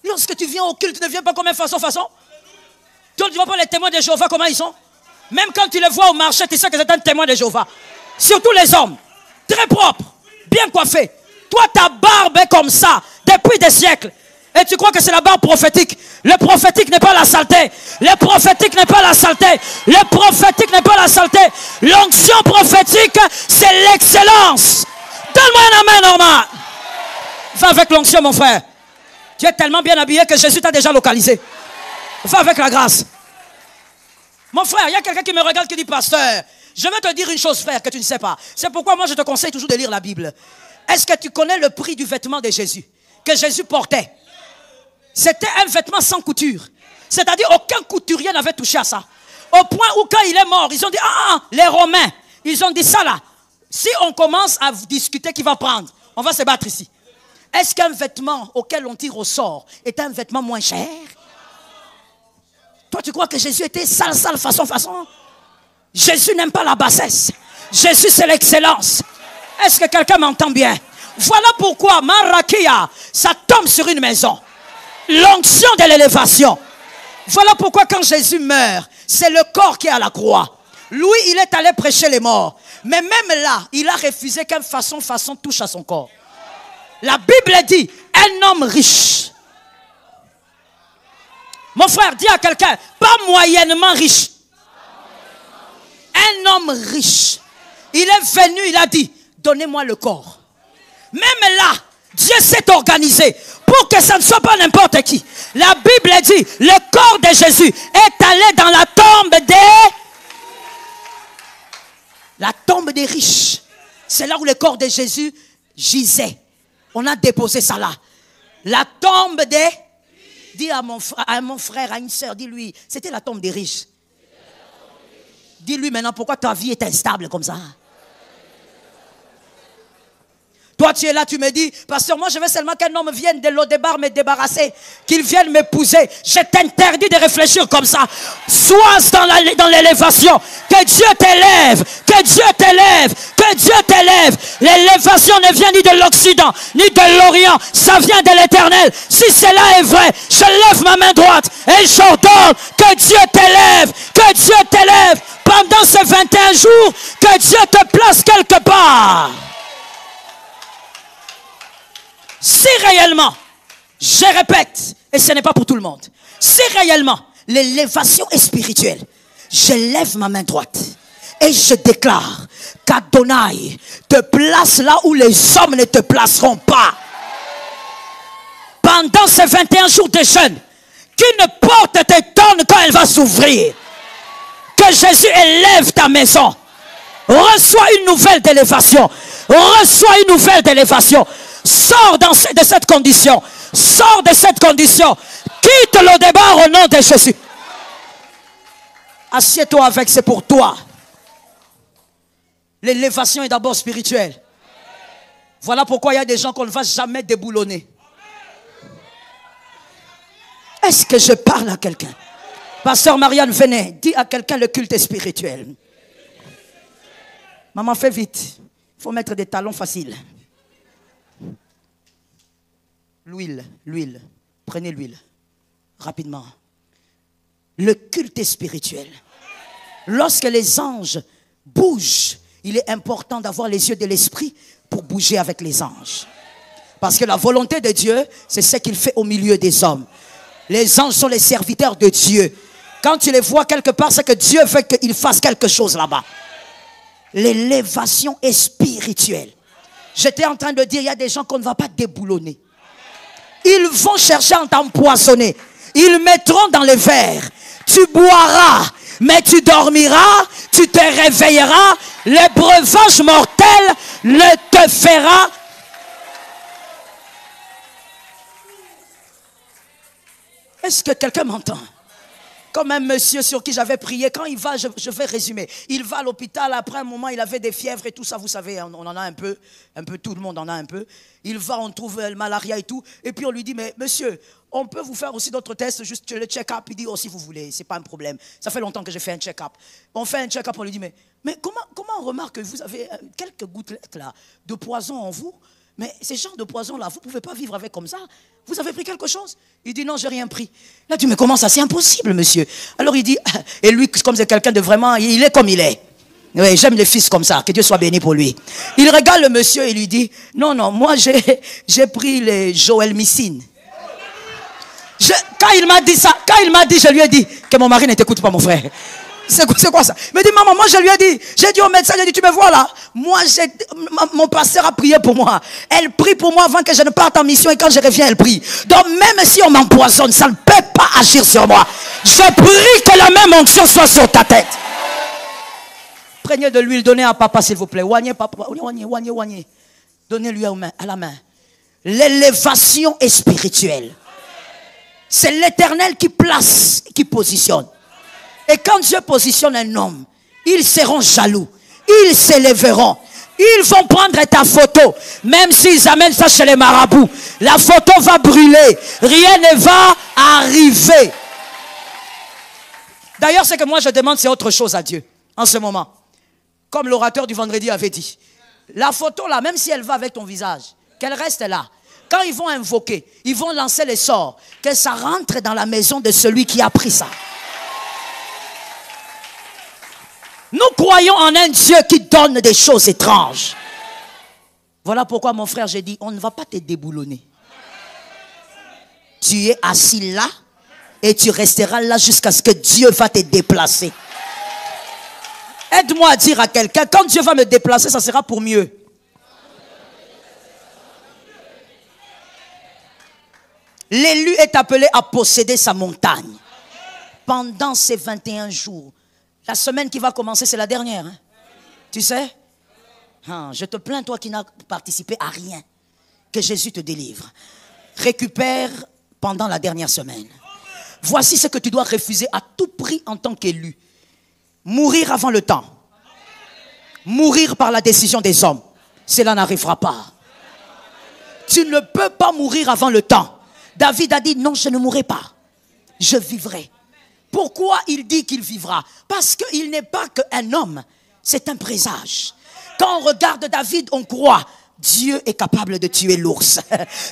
Lorsque tu viens au culte, tu ne viens pas comme un façon. Tu ne vois pas les témoins de Jéhovah, comment ils sont? Même quand tu les vois au marché, tu sais que c'est un témoin de Jéhovah. Surtout les hommes. Très propres, bien coiffés. Toi, ta barbe est comme ça depuis des siècles. Et tu crois que c'est la barbe prophétique. Le prophétique n'est pas la saleté. Le prophétique n'est pas la saleté. Le prophétique n'est pas la saleté. L'onction prophétique, c'est l'excellence. Donne-moi un amen, normal. Va avec l'onction, mon frère. Tu es tellement bien habillé que Jésus t'a déjà localisé. Va avec la grâce. Mon frère, il y a quelqu'un qui me regarde qui dit, pasteur, je vais te dire une chose, frère, que tu ne sais pas. C'est pourquoi moi je te conseille toujours de lire la Bible. Est-ce que tu connais le prix du vêtement de Jésus? Que Jésus portait. C'était un vêtement sans couture. C'est-à-dire aucun couturier n'avait touché à ça. Au point où quand il est mort, ils ont dit, les Romains, ils ont dit ça là. Si on commence à discuter qui va prendre, on va se battre ici. Est-ce qu'un vêtement auquel on tire au sort est un vêtement moins cher? Toi, tu crois que Jésus était sale, façon? Jésus n'aime pas la bassesse. Jésus, c'est l'excellence. Est-ce que quelqu'un m'entend bien? Voilà pourquoi, Marakia, ça tombe sur une maison. L'onction de l'élévation. Voilà pourquoi quand Jésus meurt, c'est le corps qui est à la croix. Lui, il est allé prêcher les morts. Mais même là, il a refusé qu'un façon touche à son corps. La Bible dit, un homme riche. Mon frère, dis à quelqu'un, pas moyennement riche. Un homme riche. Il est venu, il a dit, donnez-moi le corps. Même là, Dieu s'est organisé pour que ça ne soit pas n'importe qui. La Bible dit, le corps de Jésus est allé dans la tombe des riches. C'est là où le corps de Jésus gisait. On a déposé ça là. La tombe des... Dis à mon frère, à une soeur, dis-lui, c'était la tombe des riches. Dis-lui maintenant pourquoi ta vie est instable comme ça. Toi, tu es là, tu me dis, pasteur, moi je veux seulement qu'un homme vienne de l'Odébar me débarrasser, qu'il vienne m'épouser. Je t'interdis de réfléchir comme ça. Sois dans l'élévation. Que Dieu t'élève, que Dieu t'élève, que Dieu t'élève. L'élévation ne vient ni de l'Occident, ni de l'Orient. Ça vient de l'Éternel. Si cela est vrai, je lève ma main droite et j'ordonne que Dieu t'élève, que Dieu t'élève. Pendant ces 21 jours, que Dieu te place quelque part. Si réellement, je répète, et ce n'est pas pour tout le monde, si réellement l'élévation est spirituelle, je lève ma main droite et je déclare qu'Adonai te place là où les hommes ne te placeront pas. Pendant ces 21 jours de jeûne, qu'une porte t'étonne quand elle va s'ouvrir. Que Jésus élève ta maison. Reçois une nouvelle d'élévation. Reçois une nouvelle d'élévation. Sors de cette condition. Sors de cette condition. Quitte le débat au nom de Jésus. Assieds-toi avec, c'est pour toi. L'élévation est d'abord spirituelle. Voilà pourquoi il y a des gens qu'on ne va jamais déboulonner. Est-ce que je parle à quelqu'un? Pasteur Marianne, venez. Dis à quelqu'un, le culte est spirituel. Maman, fais vite. Il faut mettre des talons faciles. L'huile. Prenez l'huile. Rapidement. Le culte est spirituel. Lorsque les anges bougent, il est important d'avoir les yeux de l'esprit pour bouger avec les anges. Parce que la volonté de Dieu, c'est ce qu'il fait au milieu des hommes. Les anges sont les serviteurs de Dieu. Quand tu les vois quelque part, c'est que Dieu veut qu'ils fassent quelque chose là-bas. L'élévation est spirituelle. J'étais en train de dire, il y a des gens qu'on ne va pas déboulonner. Ils vont chercher à t'empoisonner. Ils mettront dans les verres. Tu boiras, mais tu dormiras, tu te réveilleras. Le breuvage mortel ne te fera. Est-ce que quelqu'un m'entend? Comme un monsieur sur qui j'avais prié, quand il va, je vais résumer. Il va à l'hôpital, après un moment, il avait des fièvres et tout ça, vous savez, on en a un peu, tout le monde en a un peu. Il va, on trouve le malaria et tout, et puis on lui dit, mais monsieur, on peut vous faire aussi d'autres tests, juste le check-up. Il dit, oh, si vous voulez, c'est pas un problème. Ça fait longtemps que j'ai fait un check-up. On fait un check-up, on lui dit, mais comment on remarque que vous avez quelques gouttelettes là, de poison en vous? mais ces genres de poisons-là, vous ne pouvez pas vivre avec comme ça. Vous avez pris quelque chose? Il dit, non, j'ai rien pris. Là, tu me comment ça? C'est impossible, monsieur. Alors il dit, et lui, comme c'est quelqu'un de vraiment, il est comme il est. Oui, j'aime les fils comme ça, que Dieu soit béni pour lui. Il regarde le monsieur et lui dit, non, non, moi j'ai pris les Joël Missine. Quand il m'a dit ça, je lui ai dit que mon mari ne t'écoute pas, mon frère. C'est quoi ça? Il me dit, maman, moi je lui ai dit, j'ai dit au médecin, j'ai dit, tu me vois là? Moi, mon pasteur a prié pour moi. Elle prie pour moi avant que je ne parte en mission et quand je reviens, elle prie. Donc même si on m'empoisonne, ça ne peut pas agir sur moi. Je prie que la même onction soit sur ta tête. Prenez de l'huile, donnez à papa s'il vous plaît. Oignez papa, oignez. Donnez-lui à la main. L'élévation est spirituelle. C'est l'Éternel qui place, qui positionne. Et quand Dieu positionne un homme, ils seront jaloux. Ils s'élèveront. Ils vont prendre ta photo. Même s'ils amènent ça chez les marabouts. La photo va brûler. Rien ne va arriver. D'ailleurs, ce que moi je demande, c'est autre chose à Dieu. En ce moment. Comme l'orateur du vendredi avait dit. La photo là, même si elle va avec ton visage, qu'elle reste là. Quand ils vont invoquer, ils vont lancer les sorts. Que ça rentre dans la maison de celui qui a pris ça. Nous croyons en un Dieu qui donne des choses étranges. Voilà pourquoi mon frère, j'ai dit, on ne va pas te déboulonner. Tu es assis là et tu resteras là jusqu'à ce que Dieu va te déplacer. Aide-moi à dire à quelqu'un, quand Dieu va me déplacer, ça sera pour mieux. L'élu est appelé à posséder sa montagne. Pendant ces 21 jours. La semaine qui va commencer, c'est la dernière. Hein? Tu sais? Je te plains, toi qui n'as participé à rien. Que Jésus te délivre. Récupère pendant la dernière semaine. Voici ce que tu dois refuser à tout prix en tant qu'élu. Mourir avant le temps. Mourir par la décision des hommes. Cela n'arrivera pas. Tu ne peux pas mourir avant le temps. David a dit, non, je ne mourrai pas. Je vivrai. Pourquoi il dit qu'il vivra? Parce qu'il n'est pas qu'un homme, c'est un présage. Quand on regarde David, on croit, Dieu est capable de tuer l'ours.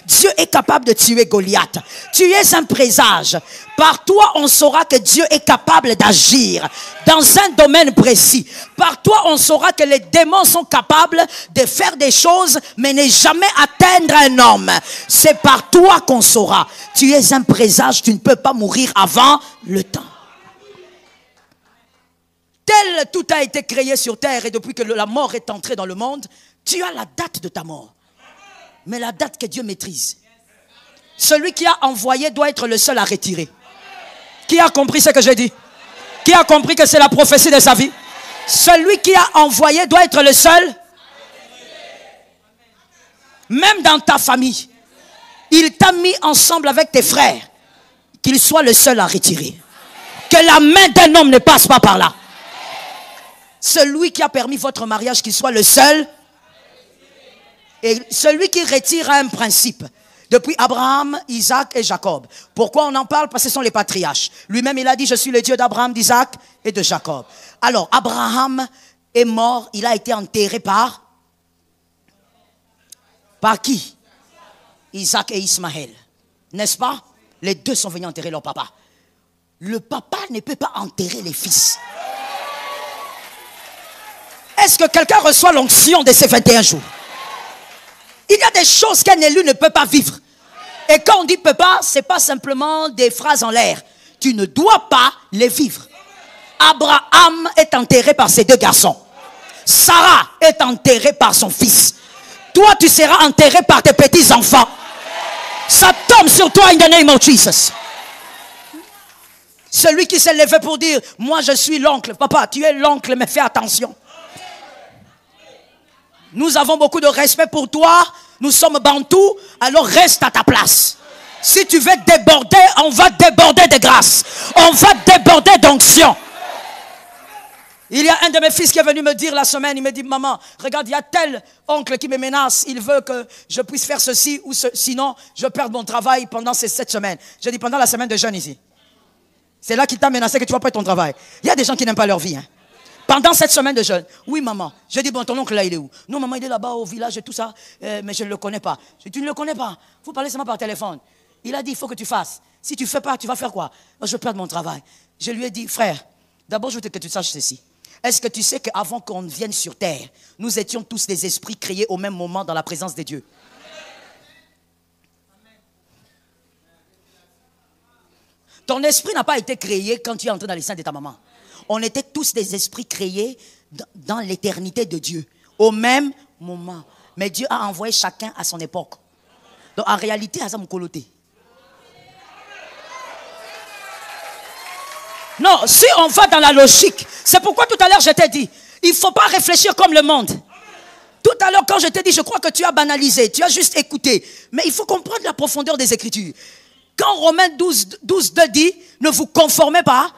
Dieu est capable de tuer Goliath. Tu es un présage. Par toi, on saura que Dieu est capable d'agir dans un domaine précis. Par toi, on saura que les démons sont capables de faire des choses, mais ne jamais atteindre un homme. C'est par toi qu'on saura. Tu es un présage, tu ne peux pas mourir avant le temps. Tel tout a été créé sur terre et depuis que la mort est entrée dans le monde, tu as la date de ta mort. Mais la date que Dieu maîtrise. Celui qui a envoyé doit être le seul à retirer. Qui a compris ce que j'ai dit? Qui a compris que c'est la prophétie de sa vie? Celui qui a envoyé doit être le seul. Même dans ta famille. Il t'a mis ensemble avec tes frères. Qu'il soit le seul à retirer. Que la main d'un homme ne passe pas par là. Celui qui a permis votre mariage, qu'il soit le seul. Et celui qui retire un principe. Depuis Abraham, Isaac et Jacob. Pourquoi on en parle? Parce que ce sont les patriarches. Lui-même, il a dit, je suis le Dieu d'Abraham, d'Isaac et de Jacob. Alors, Abraham est mort. Il a été enterré par qui? Isaac et Ismaël. N'est-ce pas? Les deux sont venus enterrer leur papa. Le papa ne peut pas enterrer les fils. Est-ce que quelqu'un reçoit l'onction de ces 21 jours? Il y a des choses qu'un élu ne peut pas vivre. Et quand on dit peut pas, ce n'est pas simplement des phrases en l'air. Tu ne dois pas les vivre. Abraham est enterré par ses deux garçons. Sarah est enterrée par son fils. Toi, tu seras enterré par tes petits-enfants. Ça tombe sur toi in the name of Jesus. Celui qui s'est levé pour dire, moi je suis l'oncle. Papa, tu es l'oncle, mais fais attention. Nous avons beaucoup de respect pour toi. Nous sommes bantous. Alors reste à ta place. Si tu veux déborder, on va déborder de grâce. On va déborder d'onction. Il y a un de mes fils qui est venu me dire la semaine. Il me dit, maman, regarde, il y a tel oncle qui me menace. Il veut que je puisse faire ceci ou sinon je perds mon travail pendant ces 7 semaines. J'ai dit, pendant la semaine de jeûne ici. C'est là qu'il t'a menacé que tu vas perdre ton travail. Il y a des gens qui n'aiment pas leur vie. Hein. Pendant cette semaine de jeûne. Oui, maman. J'ai dit, bon, ton oncle là, il est où? Non, maman, il est là-bas au village et tout ça. Mais je ne le connais pas. Je dis, tu ne le connais pas. Vous parlez seulement par téléphone. Il a dit, il faut que tu fasses. Si tu ne fais pas, tu vas faire quoi? Moi, je vais perdre mon travail. Je lui ai dit, frère, d'abord, je veux que tu saches ceci. Est-ce que tu sais qu'avant qu'on vienne sur terre, nous étions tous des esprits créés au même moment dans la présence de Dieu? Ton esprit n'a pas été créé quand tu es entré dans les seins de ta maman. On était tous des esprits créés dans l'éternité de Dieu, au même moment. Mais Dieu a envoyé chacun à son époque. Donc en réalité, à ça me coloté. Non, si on va dans la logique, c'est pourquoi tout à l'heure je t'ai dit, il ne faut pas réfléchir comme le monde. Tout à l'heure quand je t'ai dit, je crois que tu as banalisé, tu as juste écouté. Mais il faut comprendre la profondeur des Écritures. Quand Romains 12, 2 dit, ne vous conformez pas.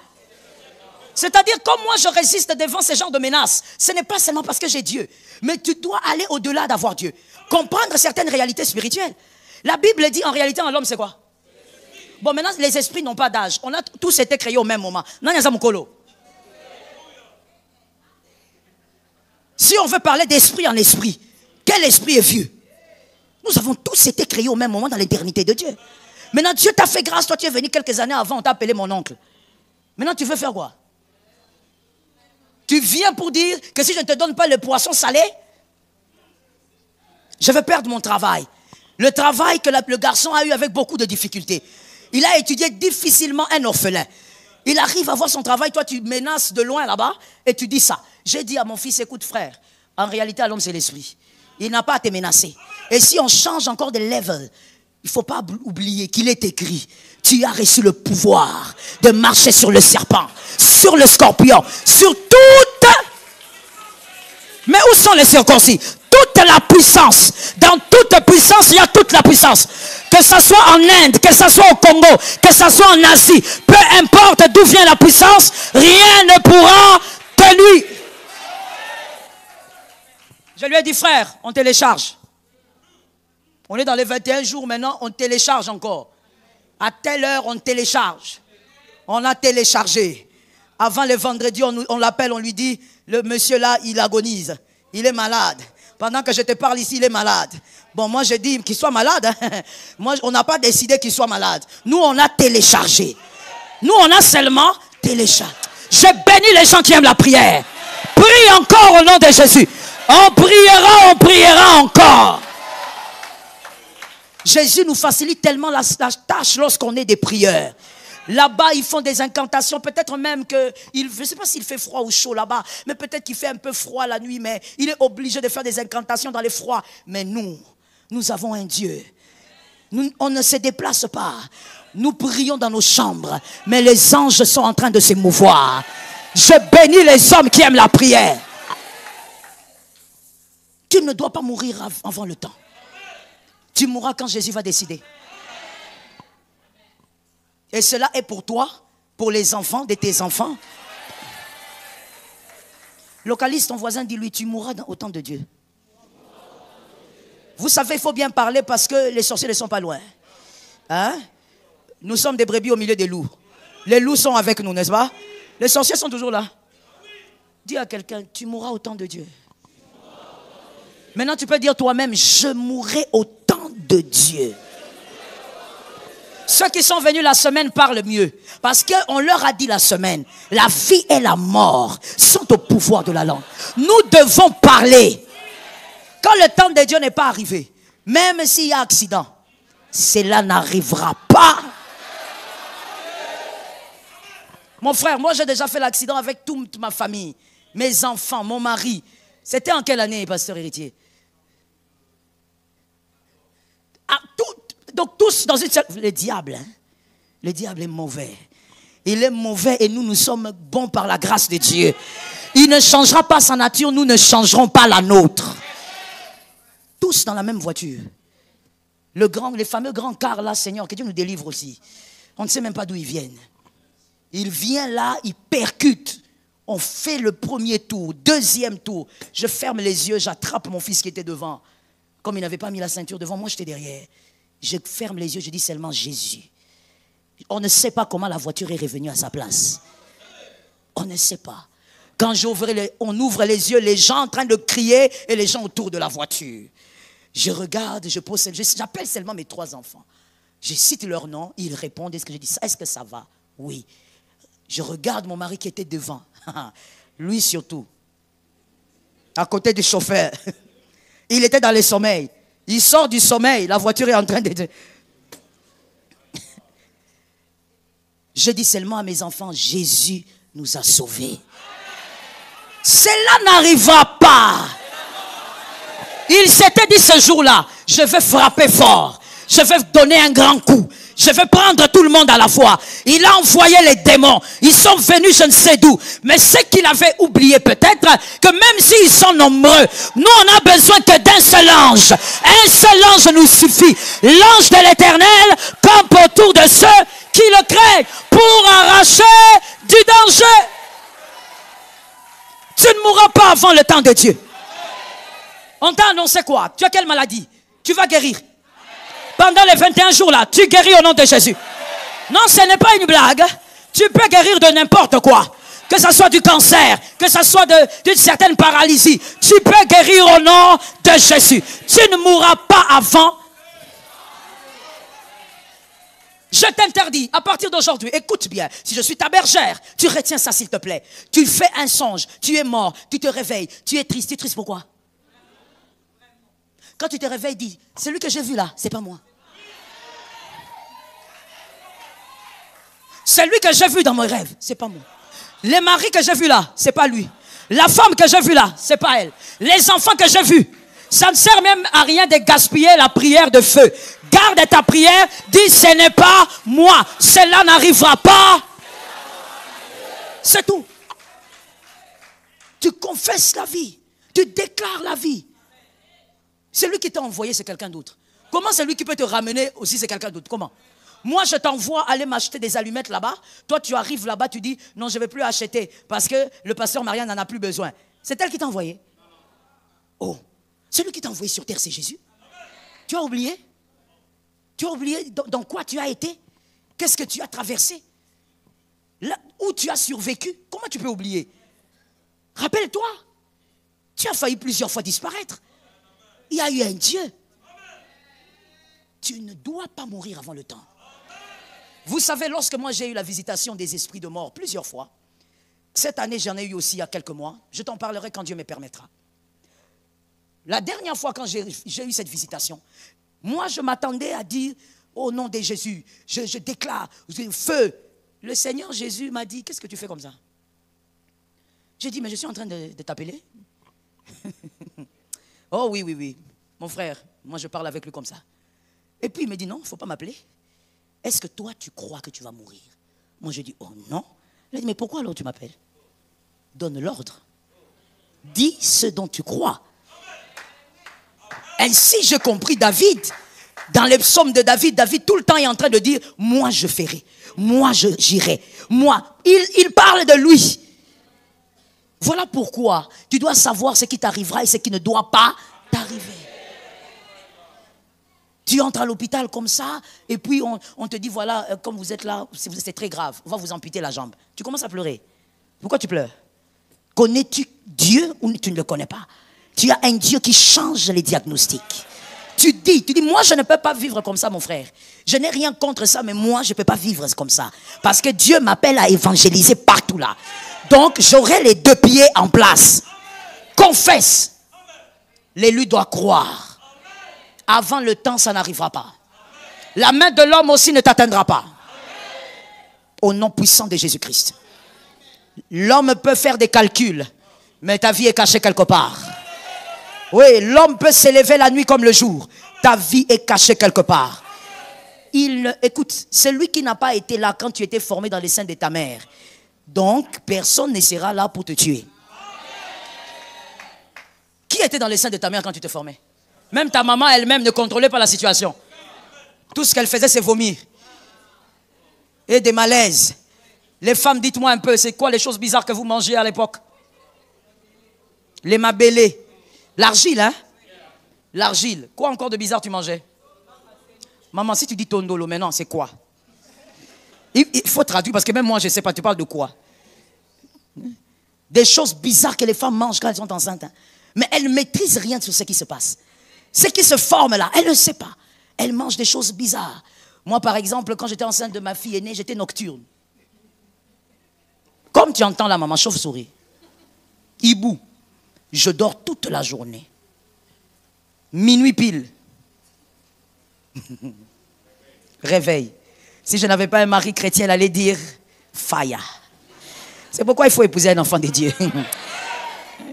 C'est-à-dire, comme moi je résiste devant ce genre de menaces, ce n'est pas seulement parce que j'ai Dieu. Mais tu dois aller au-delà d'avoir Dieu. Comprendre certaines réalités spirituelles. La Bible dit, en réalité, en l'homme, c'est quoi? Bon, maintenant, les esprits n'ont pas d'âge. On a tous été créés au même moment. Si on veut parler d'esprit en esprit, quel esprit est vieux? Nous avons tous été créés au même moment dans l'éternité de Dieu. Maintenant, Dieu t'a fait grâce. Toi, tu es venu quelques années avant, on t'a appelé mon oncle. Maintenant, tu veux faire quoi? Tu viens pour dire que si je ne te donne pas le poisson salé, je vais perdre mon travail. Le travail que le garçon a eu avec beaucoup de difficultés. Il a étudié difficilement un orphelin. Il arrive à voir son travail, toi tu menaces de loin là-bas et tu dis ça. J'ai dit à mon fils, écoute frère, en réalité à l'homme c'est l'esprit. Il n'a pas à te menacer. Et si on change encore de level, il ne faut pas oublier qu'il est écrit, tu as reçu le pouvoir de marcher sur le serpent, sur le scorpion, sur toute... Mais où sont les circoncis? Toute la puissance. Dans toute puissance, il y a toute la puissance. Que ce soit en Inde, que ce soit au Congo, que ce soit en Asie, peu importe d'où vient la puissance, rien ne pourra te nuire. Je lui ai dit, frère, on télécharge. On est dans les 21 jours maintenant, on télécharge encore. À telle heure, on télécharge. On a téléchargé. Avant le vendredi, on l'appelle, on lui dit, le monsieur là, il agonise. Il est malade. Pendant que je te parle ici, il est malade. Bon, moi, je dis qu'il soit malade. Moi, on n'a pas décidé qu'il soit malade. Nous, on a téléchargé. Nous, on a seulement téléchargé. Je bénis les gens qui aiment la prière. Prie encore au nom de Jésus. On priera encore. Jésus nous facilite tellement la tâche lorsqu'on est des prieurs. Là-bas, ils font des incantations. Peut-être même que, je ne sais pas s'il fait froid ou chaud là-bas, mais peut-être qu'il fait un peu froid la nuit, mais il est obligé de faire des incantations dans les froids. Mais nous avons un Dieu. On ne se déplace pas. Nous prions dans nos chambres, mais les anges sont en train de se mouvoir. Je bénis les hommes qui aiment la prière. Tu ne dois pas mourir avant le temps. Tu mourras quand Jésus va décider. Et cela est pour toi, pour les enfants de tes enfants. Localise ton voisin, dis-lui, tu mourras au temps de Dieu. Vous savez, il faut bien parler parce que les sorciers ne sont pas loin. Hein? Nous sommes des brebis au milieu des loups. Les loups sont avec nous, n'est-ce pas? Les sorciers sont toujours là. Dis à quelqu'un, tu mourras au temps de Dieu. Maintenant, tu peux dire toi-même, je mourrai au temps de Dieu. Ceux qui sont venus la semaine parlent mieux. Parce qu'on leur a dit la semaine, la vie et la mort sont au pouvoir de la langue. Nous devons parler. Quand le temps de Dieu n'est pas arrivé, même s'il y a accident, cela n'arrivera pas. Mon frère, moi j'ai déjà fait l'accident avec toute ma famille, mes enfants, mon mari. C'était en quelle année, pasteur héritier? Donc tous dans une seule... Le diable est mauvais. Il est mauvais et nous les bons par la grâce de Dieu. Il ne changera pas sa nature, nous ne changerons pas la nôtre. Tous dans la même voiture. Les fameux grands cars là, Seigneur, que Dieu nous délivre aussi. On ne sait même pas d'où ils viennent. Il vient là, il percute. On fait le premier tour, deuxième tour. Je ferme les yeux, j'attrape mon fils qui était devant. Comme il n'avait pas mis la ceinture devant, moi j'étais derrière. Je ferme les yeux, je dis seulement Jésus. On ne sait pas comment la voiture est revenue à sa place. On ne sait pas. Quand on ouvre les yeux, les gens en train de crier et les gens autour de la voiture. Je regarde, j'appelle seulement mes 3 enfants. Je cite leur nom, ils répondent. Est-ce que je dis ça? Est-ce que ça va? Oui. Je regarde mon mari qui était devant. Lui surtout. À côté du chauffeur. Il était dans le sommeil. Il sort du sommeil. La voiture est en train de... Je dis seulement à mes enfants, Jésus nous a sauvés. Cela n'arrivera pas. Il s'était dit ce jour-là, je vais frapper fort. Je vais donner un grand coup. Je vais prendre tout le monde à la fois. Il a envoyé les démons. Ils sont venus je ne sais d'où. Mais ce qu'il avait oublié peut-être, que même s'ils sont nombreux, nous on a besoin que d'un seul ange. Un seul ange nous suffit. L'ange de l'Éternel campe autour de ceux qui le craignent pour arracher du danger. Tu ne mourras pas avant le temps de Dieu. On t'a annoncé quoi? Tu as quelle maladie? Tu vas guérir. Pendant les 21 jours là, tu guéris au nom de Jésus. Non, ce n'est pas une blague. Tu peux guérir de n'importe quoi. Que ce soit du cancer, que ce soit d'une certaine paralysie. Tu peux guérir au nom de Jésus. Tu ne mourras pas avant. Je t'interdis, à partir d'aujourd'hui, écoute bien, si je suis ta bergère, tu retiens ça s'il te plaît. Tu fais un songe, tu es mort, tu te réveilles, tu es triste pourquoi? Quand tu te réveilles, dis, celui que j'ai vu là, c'est pas moi. Celui que j'ai vu dans mes rêves, c'est pas moi. Les maris que j'ai vus là, c'est pas lui. La femme que j'ai vue là, c'est pas elle. Les enfants que j'ai vus, ça ne sert même à rien de gaspiller la prière de feu. Garde ta prière, dis ce n'est pas moi. Cela n'arrivera pas. C'est tout. Tu confesses la vie. Tu déclares la vie. Celui qui t'a envoyé, c'est quelqu'un d'autre. Comment celui qui peut te ramener aussi, c'est quelqu'un d'autre? Comment? Moi, je t'envoie aller m'acheter des allumettes là-bas. Toi, tu arrives là-bas, tu dis, non, je ne vais plus acheter parce que le pasteur Marianne n'en a plus besoin. C'est elle qui t'a envoyé. Oh, celui qui t'a envoyé sur terre, c'est Jésus. Tu as oublié? Tu as oublié dans quoi tu as été? Qu'est-ce que tu as traversé? Là où tu as survécu? Comment tu peux oublier? Rappelle-toi, tu as failli plusieurs fois disparaître. Il y a eu un Dieu. Tu ne dois pas mourir avant le temps. Vous savez, lorsque moi j'ai eu la visitation des esprits de mort plusieurs fois, cette année j'en ai eu aussi il y a quelques mois, je t'en parlerai quand Dieu me permettra. La dernière fois quand j'ai eu cette visitation, moi je m'attendais à dire, au nom de Jésus, je déclare, feu. Le Seigneur Jésus m'a dit, qu'est-ce que tu fais comme ça? J'ai dit, mais je suis en train de t'appeler. Oh oui, mon frère, moi je parle avec lui comme ça. Et puis il me dit, non, il ne faut pas m'appeler. Est-ce que toi tu crois que tu vas mourir? Moi je dis, oh non. Il a dit, mais pourquoi alors tu m'appelles? Donne l'ordre. Dis ce dont tu crois. Ainsi j'ai compris David. Dans les psaumes de David, David tout le temps est en train de dire, moi je ferai, moi j'irai, moi. Il parle de lui. Voilà pourquoi tu dois savoir ce qui t'arrivera et ce qui ne doit pas t'arriver. Tu entres à l'hôpital comme ça et puis on te dit voilà, comme vous êtes là, c'est très grave, on va vous amputer la jambe. Tu commences à pleurer. Pourquoi tu pleures? Connais-tu Dieu ou tu ne le connais pas? Tu as un Dieu qui change les diagnostics. Tu dis, moi je ne peux pas vivre comme ça mon frère. Je n'ai rien contre ça, mais moi je ne peux pas vivre comme ça. Parce que Dieu m'appelle à évangéliser partout là. Donc j'aurai les 2 pieds en place. Confesse. L'élu doit croire. Avant le temps, ça n'arrivera pas. La main de l'homme aussi ne t'atteindra pas. Au nom puissant de Jésus-Christ. L'homme peut faire des calculs, mais ta vie est cachée quelque part. Oui, l'homme peut s'élever la nuit comme le jour. Ta vie est cachée quelque part. Écoute, celui qui n'a pas été là quand tu étais formé dans les seins de ta mère, donc personne ne sera là pour te tuer. Qui était dans les seins de ta mère quand tu te formais? Même ta maman elle-même ne contrôlait pas la situation. Tout ce qu'elle faisait, c'est vomir. Et des malaises. Les femmes, dites-moi un peu, c'est quoi les choses bizarres que vous mangiez à l'époque? Les mabélés. L'argile, hein? L'argile. Quoi encore de bizarre tu mangeais? Maman, si tu dis tondolo, maintenant, c'est quoi? Il faut traduire parce que même moi, je ne sais pas, tu parles de quoi? Des choses bizarres que les femmes mangent quand elles sont enceintes. Hein. Mais elles ne maîtrisent rien sur ce qui se passe. Ce qui se forme là, elles ne le savent pas. Elles mangent des choses bizarres. Moi, par exemple, quand j'étais enceinte de ma fille aînée, j'étais nocturne. Comme tu entends la maman chauve-souris. Hibou. Je dors toute la journée. Minuit pile. Réveil. Si je n'avais pas un mari chrétien, elle allait dire Faya. C'est pourquoi il faut épouser un enfant de Dieu.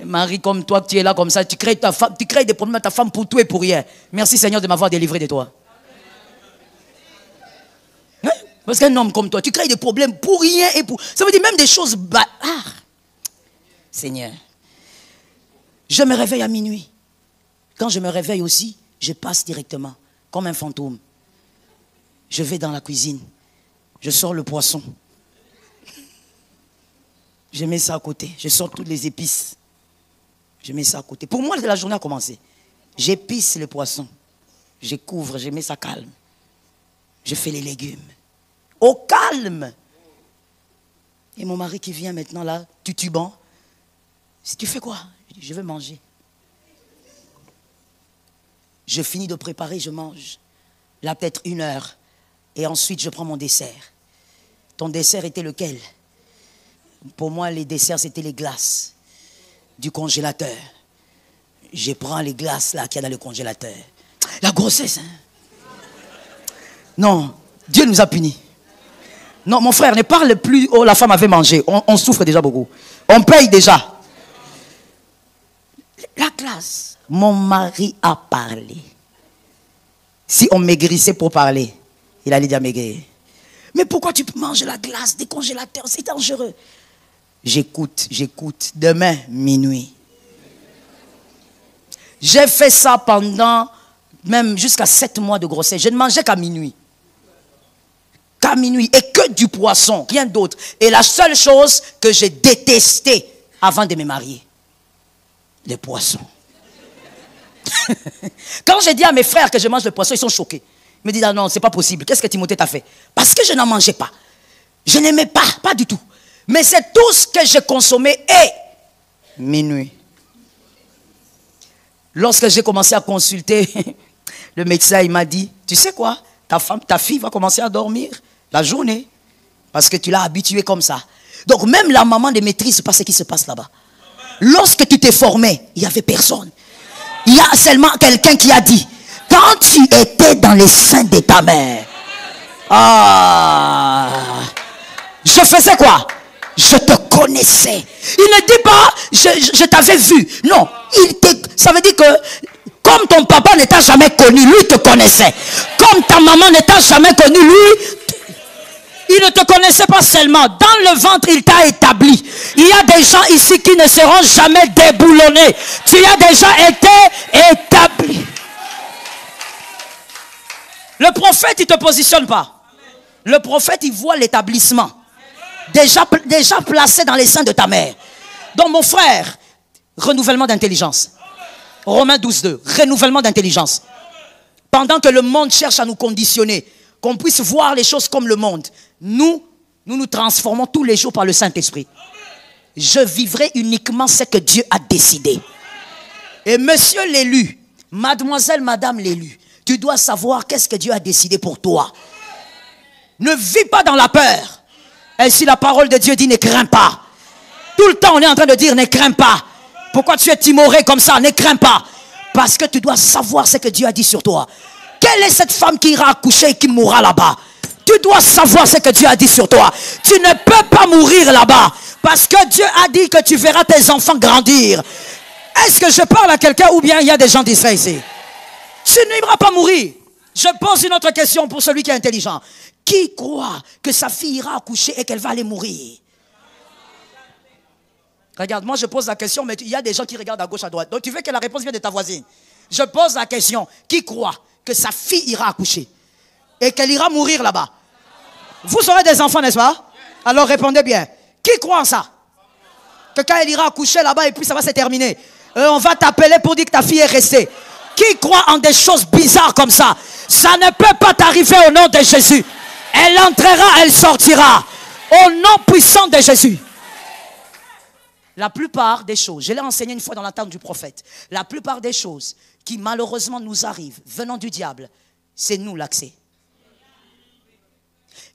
Marie comme toi, que tu es là comme ça, tu crées des problèmes à ta femme pour tout et pour rien. Merci Seigneur de m'avoir délivré de toi. Hein? Parce qu'un homme comme toi, tu crées des problèmes pour rien et pour... Ça veut dire même des choses... Seigneur. Je me réveille à minuit. Quand je me réveille aussi, je passe directement, comme un fantôme. Je vais dans la cuisine. Je sors le poisson. Je mets ça à côté. Je sors toutes les épices. Je mets ça à côté. Pour moi, la journée a commencé. J'épice le poisson. Je couvre, je mets ça calme. Je fais les légumes. Au calme. Et mon mari qui vient maintenant là, tutubant. Si tu fais quoi? Je veux manger. Je finis de préparer, je mange. Là, peut-être 1 heure. Et ensuite, je prends mon dessert. Ton dessert était lequel? Pour moi, les desserts, c'était les glaces du congélateur. Je prends les glaces là qu'il y a dans le congélateur. La grossesse, hein? Non, Dieu nous a punis. Non, mon frère, ne parle plus. Oh, la femme avait mangé. On souffre déjà beaucoup. On paye déjà. La glace. Mon mari a parlé. Si on maigrissait pour parler, il allait dire maigrir. Mais pourquoi tu manges la glace des congélateurs? C'est dangereux. J'écoute. Demain, minuit. J'ai fait ça pendant même jusqu'à 7 mois de grossesse. Je ne mangeais qu'à minuit. Qu'à minuit. Et que du poisson, rien d'autre. Et la seule chose que j'ai détestée avant de me marier, les poissons. Quand j'ai dit à mes frères que je mange le poisson, ils sont choqués. Ils me disent, ah non, c'est pas possible. Qu'est-ce que Timothée t'a fait? Parce que je n'en mangeais pas. Je n'aimais pas du tout. Mais c'est tout ce que j'ai consommé et minuit. Lorsque j'ai commencé à consulter, le médecin, il m'a dit, tu sais quoi? Ta fille va commencer à dormir la journée. Parce que tu l'as habituée comme ça. Donc même la maman ne maîtrise pas ce qui se passe là-bas. Lorsque tu t'es formé, il n'y avait personne. Il y a seulement quelqu'un qui a dit, quand tu étais dans les seins de ta mère, je faisais quoi? Je te connaissais. Il ne dit pas, je t'avais vu. Non, ça veut dire que, comme ton papa ne t'a jamais connu, lui te connaissait. Comme ta maman ne t'a jamais connu, lui, il ne te connaissait pas seulement. Dans le ventre, il t'a établi. Il y a des gens ici qui ne seront jamais déboulonnés. Tu as déjà été établi. Le prophète, il ne te positionne pas. Le prophète, il voit l'établissement. Déjà placé dans les seins de ta mère. Donc mon frère, renouvellement d'intelligence. Romains 12:2, renouvellement d'intelligence. Pendant que le monde cherche à nous conditionner, qu'on puisse voir les choses comme le monde, nous transformons tous les jours par le Saint-Esprit. Je vivrai uniquement ce que Dieu a décidé. Et monsieur l'élu, mademoiselle, madame l'élu, tu dois savoir qu'est-ce que Dieu a décidé pour toi. Ne vis pas dans la peur. Ainsi la parole de Dieu dit, ne crains pas. Tout le temps on est en train de dire, ne crains pas. Pourquoi tu es timoré comme ça? Ne crains pas. Parce que tu dois savoir ce que Dieu a dit sur toi. Quelle est cette femme qui ira accoucher et qui mourra là-bas? Tu dois savoir ce que Dieu a dit sur toi. Tu ne peux pas mourir là-bas. Parce que Dieu a dit que tu verras tes enfants grandir. Est-ce que je parle à quelqu'un ou bien il y a des gens d'Israël ici? Tu n'iras pas mourir. Je pose une autre question pour celui qui est intelligent. Qui croit que sa fille ira accoucher et qu'elle va aller mourir? Regarde, moi je pose la question, mais il y a des gens qui regardent à gauche, à droite. Donc tu veux que la réponse vienne de ta voisine. Je pose la question. Qui croit que sa fille ira accoucher et qu'elle ira mourir là-bas? Vous aurez des enfants, n'est-ce pas? Alors répondez bien. Qui croit en ça? Que quand elle ira accoucher là-bas et puis ça va se terminer. On va t'appeler pour dire que ta fille est restée. Qui croit en des choses bizarres comme ça? Ça ne peut pas t'arriver au nom de Jésus. Elle entrera, elle sortira. Au nom puissant de Jésus. La plupart des choses, je l'ai enseigné une fois dans la table du prophète, la plupart des choses qui malheureusement nous arrivent venant du diable, c'est nous l'accès.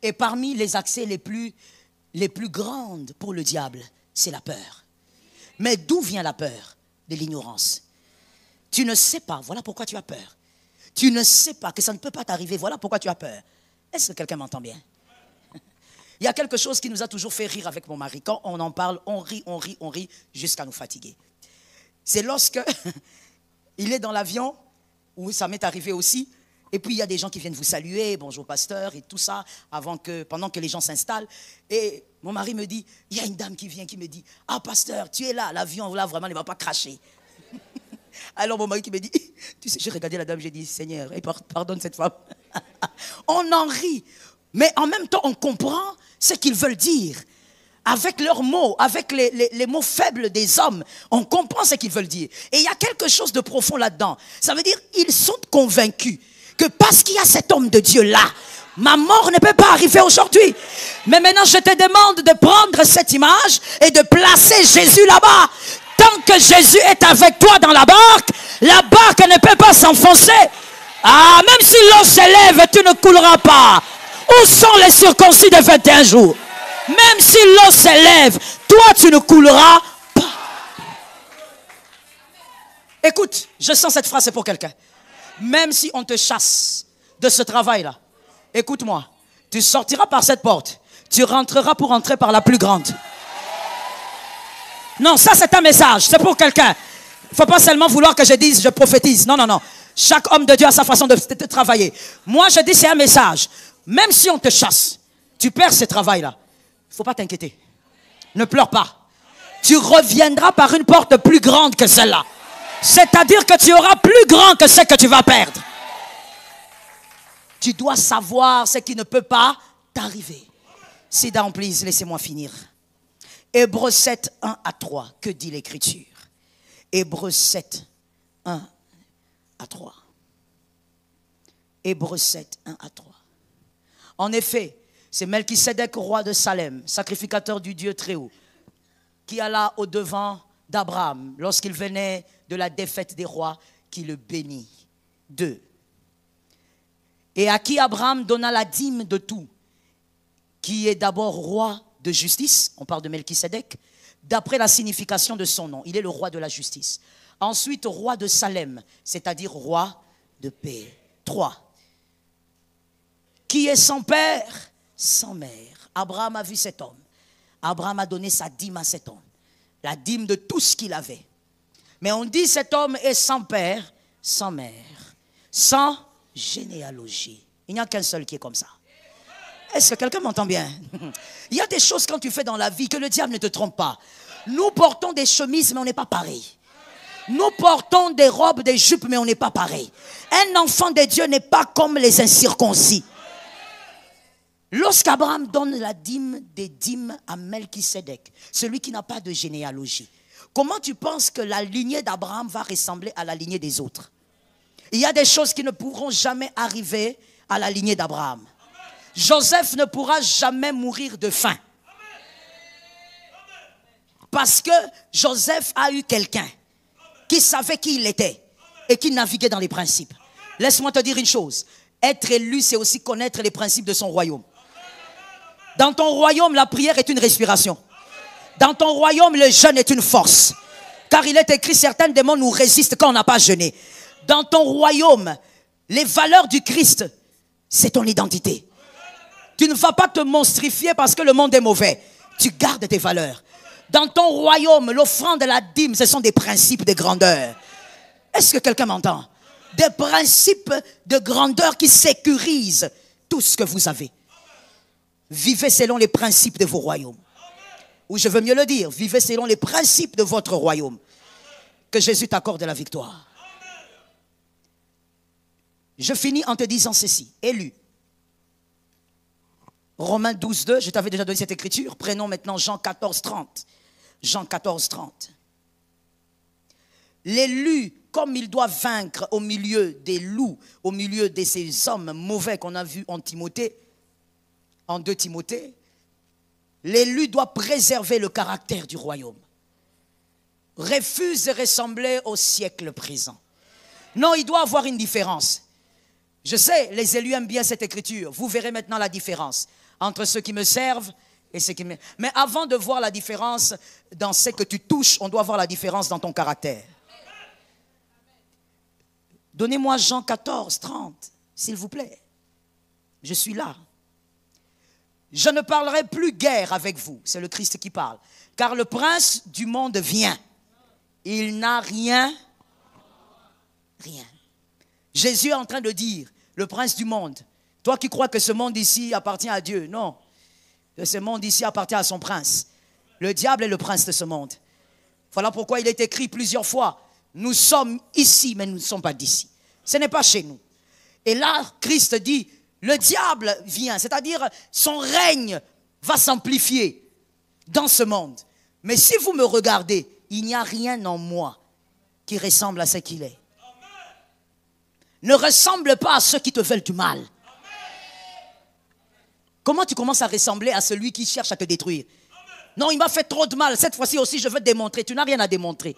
Et parmi les accès les plus grandes pour le diable, c'est la peur. Mais d'où vient la peur? De l'ignorance. Tu ne sais pas, voilà pourquoi tu as peur. Tu ne sais pas que ça ne peut pas t'arriver, voilà pourquoi tu as peur. Est-ce que quelqu'un m'entend bien? Il y a quelque chose qui nous a toujours fait rire avec mon mari. Quand on en parle, on rit jusqu'à nous fatiguer. C'est lorsque il est dans l'avion, où ça m'est arrivé aussi, et puis il y a des gens qui viennent vous saluer, bonjour pasteur, et tout ça, pendant que les gens s'installent. Et mon mari me dit, il y a une dame qui vient qui me dit, ah pasteur, tu es là, l'avion là vraiment ne va pas cracher. Alors mon mari qui me dit, tu sais, j'ai regardé la dame, j'ai dit, Seigneur, pardonne cette femme. On en rit, mais en même temps on comprend ce qu'ils veulent dire. Avec leurs mots, avec les mots faibles des hommes, on comprend ce qu'ils veulent dire. Et il y a quelque chose de profond là-dedans. Ça veut dire, ils sont convaincus que parce qu'il y a cet homme de Dieu là, ma mort ne peut pas arriver aujourd'hui. Mais maintenant, je te demande de prendre cette image et de placer Jésus là-bas. Tant que Jésus est avec toi dans la barque ne peut pas s'enfoncer. Ah, même si l'eau s'élève, tu ne couleras pas. Où sont les circoncis de 21 jours? Même si l'eau s'élève, toi tu ne couleras pas. Écoute, je sens cette phrase, c'est pour quelqu'un. Même si on te chasse de ce travail-là, écoute-moi, tu sortiras par cette porte, tu rentreras pour entrer par la plus grande. Non, ça c'est un message, c'est pour quelqu'un. Il ne faut pas seulement vouloir que je dise, je prophétise. Non, non, non. Chaque homme de Dieu a sa façon de travailler. Moi je dis c'est un message. Même si on te chasse, tu perds ce travail-là. Il ne faut pas t'inquiéter. Ne pleure pas. Tu reviendras par une porte plus grande que celle-là. C'est-à-dire que tu auras plus grand que ce que tu vas perdre. Tu dois savoir ce qui ne peut pas t'arriver. Sit down, please, laissez-moi finir. Hébreux 7, 1 à 3. Que dit l'Écriture? Hébreux 7, 1 à 3. Hébreux 7, 1 à 3. En effet, c'est Melchisédek, roi de Salem, sacrificateur du Dieu très haut, qui alla au-devant d'Abraham lorsqu'il venait de la défaite des rois, qui le bénit. 2. Et à qui Abraham donna la dîme de tout, qui est d'abord roi de justice, on parle de Melchisédek, d'après la signification de son nom. Il est le roi de la justice. Ensuite, roi de Salem, c'est-à-dire roi de paix. 3. Qui est sans père, sans mère. Abraham a vu cet homme. Abraham a donné sa dîme à cet homme. La dîme de tout ce qu'il avait. Mais on dit cet homme est sans père, sans mère, sans généalogie. Il n'y a qu'un seul qui est comme ça. Est-ce que quelqu'un m'entend bien? Il y a des choses quand tu fais dans la vie que le diable ne te trompe pas. Nous portons des chemises mais on n'est pas pareil. Nous portons des robes, des jupes mais on n'est pas pareil. Un enfant de Dieu n'est pas comme les incirconcis. Lorsqu'Abraham donne la dîme des dîmes à Melchisédek, celui qui n'a pas de généalogie, comment tu penses que la lignée d'Abraham va ressembler à la lignée des autres? Il y a des choses qui ne pourront jamais arriver à la lignée d'Abraham. Joseph ne pourra jamais mourir de faim. Parce que Joseph a eu quelqu'un qui savait qui il était et qui naviguait dans les principes. Laisse-moi te dire une chose. Être élu, c'est aussi connaître les principes de son royaume. Dans ton royaume, la prière est une respiration. Dans ton royaume, le jeûne est une force. Car il est écrit, certains démons nous résistent quand on n'a pas jeûné. Dans ton royaume, les valeurs du Christ, c'est ton identité. Tu ne vas pas te monstrifier parce que le monde est mauvais. Tu gardes tes valeurs. Dans ton royaume, l'offrande et la dîme, ce sont des principes de grandeur. Est-ce que quelqu'un m'entend? Des principes de grandeur qui sécurisent tout ce que vous avez. Vivez selon les principes de vos royaumes. Ou je veux mieux le dire, vivez selon les principes de votre royaume. Que Jésus t'accorde la victoire. Je finis en te disant ceci. Élu. Romains 12, 2, je t'avais déjà donné cette écriture. Prenons maintenant Jean 14, 30. Jean 14, 30. L'élu, comme il doit vaincre au milieu des loups, au milieu de ces hommes mauvais qu'on a vus en Timothée, en 2 Timothée, l'élu doit préserver le caractère du royaume. refuse de ressembler au siècle présent. Non, il doit avoir une différence. Je sais, les élus aiment bien cette écriture. Vous verrez maintenant la différence entre ceux qui me servent et ceux qui me... Mais avant de voir la différence dans ce que tu touches, on doit voir la différence dans ton caractère. Donnez-moi Jean 14, 30, s'il vous plaît. Je suis là. Je ne parlerai plus guère avec vous. C'est le Christ qui parle. Car le prince du monde vient. Il n'a rien. Rien. Jésus est en train de dire, le prince du monde, toi qui crois que ce monde ici appartient à Dieu, non. Ce monde ici appartient à son prince. Le diable est le prince de ce monde. Voilà pourquoi il est écrit plusieurs fois, nous sommes ici, mais nous ne sommes pas d'ici. Ce n'est pas chez nous. Et là, Christ dit, le diable vient, c'est-à-dire son règne va s'amplifier dans ce monde. Mais si vous me regardez, il n'y a rien en moi qui ressemble à ce qu'il est. Ne ressemble pas à ceux qui te veulent du mal. Comment tu commences à ressembler à celui qui cherche à te détruire? Non, il m'a fait trop de mal. Cette fois-ci aussi, je veux te démontrer. Tu n'as rien à démontrer.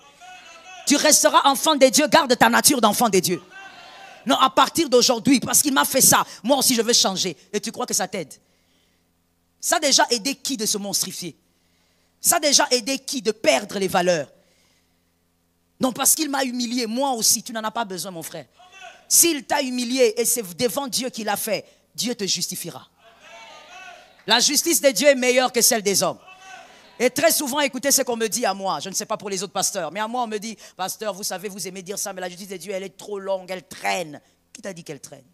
Tu resteras enfant des dieux. Garde ta nature d'enfant des dieux. Non, à partir d'aujourd'hui, parce qu'il m'a fait ça, moi aussi je veux changer. Et tu crois que ça t'aide? Ça a déjà aidé qui de se monstrifier? Ça a déjà aidé qui de perdre les valeurs? Non, parce qu'il m'a humilié. Moi aussi, tu n'en as pas besoin, mon frère. S'il t'a humilié et c'est devant Dieu qu'il l'a fait, Dieu te justifiera. La justice de Dieu est meilleure que celle des hommes. Et très souvent, écoutez ce qu'on me dit à moi. Je ne sais pas pour les autres pasteurs, mais à moi, on me dit, pasteur, vous savez, vous aimez dire ça, mais la justice de Dieu, elle est trop longue, elle traîne. Qui t'a dit qu'elle traîne?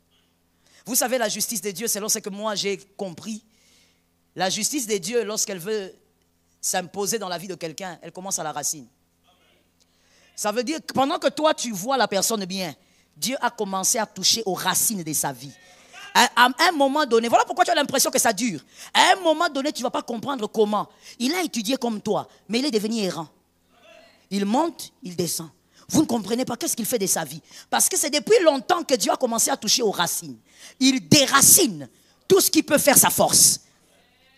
Vous savez, la justice de Dieu, selon ce que moi j'ai compris, la justice de Dieu, lorsqu'elle veut s'imposer dans la vie de quelqu'un, elle commence à la racine. Ça veut dire que pendant que toi, tu vois la personne bien, Dieu a commencé à toucher aux racines de sa vie. À un moment donné, voilà pourquoi tu as l'impression que ça dure. À un moment donné, tu ne vas pas comprendre comment. Il a étudié comme toi, mais il est devenu errant. Il monte, il descend. Vous ne comprenez pas qu'est-ce qu'il fait de sa vie. Parce que c'est depuis longtemps que Dieu a commencé à toucher aux racines. Il déracine tout ce qui peut faire sa force.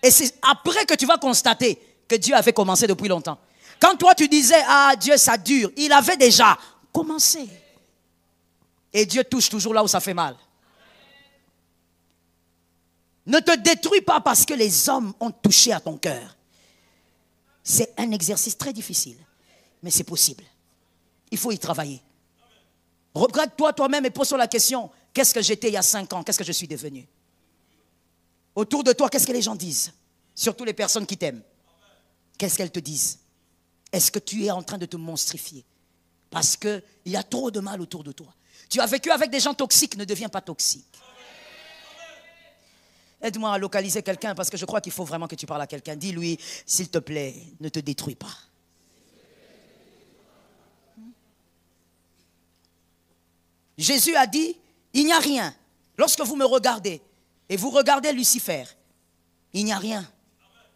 Et c'est après que tu vas constater que Dieu avait commencé depuis longtemps. Quand toi tu disais, ah Dieu ça dure, il avait déjà commencé. Et Dieu touche toujours là où ça fait mal. Ne te détruis pas parce que les hommes ont touché à ton cœur. C'est un exercice très difficile, mais c'est possible. Il faut y travailler. Regarde-toi toi-même et pose-toi la question, qu'est-ce que j'étais il y a 5 ans? Qu'est-ce que je suis devenu? Autour de toi, qu'est-ce que les gens disent? Surtout les personnes qui t'aiment. Qu'est-ce qu'elles te disent? Est-ce que tu es en train de te monstrifier? Parce qu'il y a trop de mal autour de toi. Tu as vécu avec des gens toxiques, ne deviens pas toxique. Aide-moi à localiser quelqu'un parce que je crois qu'il faut vraiment que tu parles à quelqu'un. Dis-lui, s'il te plaît, ne te détruis pas. Jésus a dit, il n'y a rien. Lorsque vous me regardez et vous regardez Lucifer, il n'y a rien.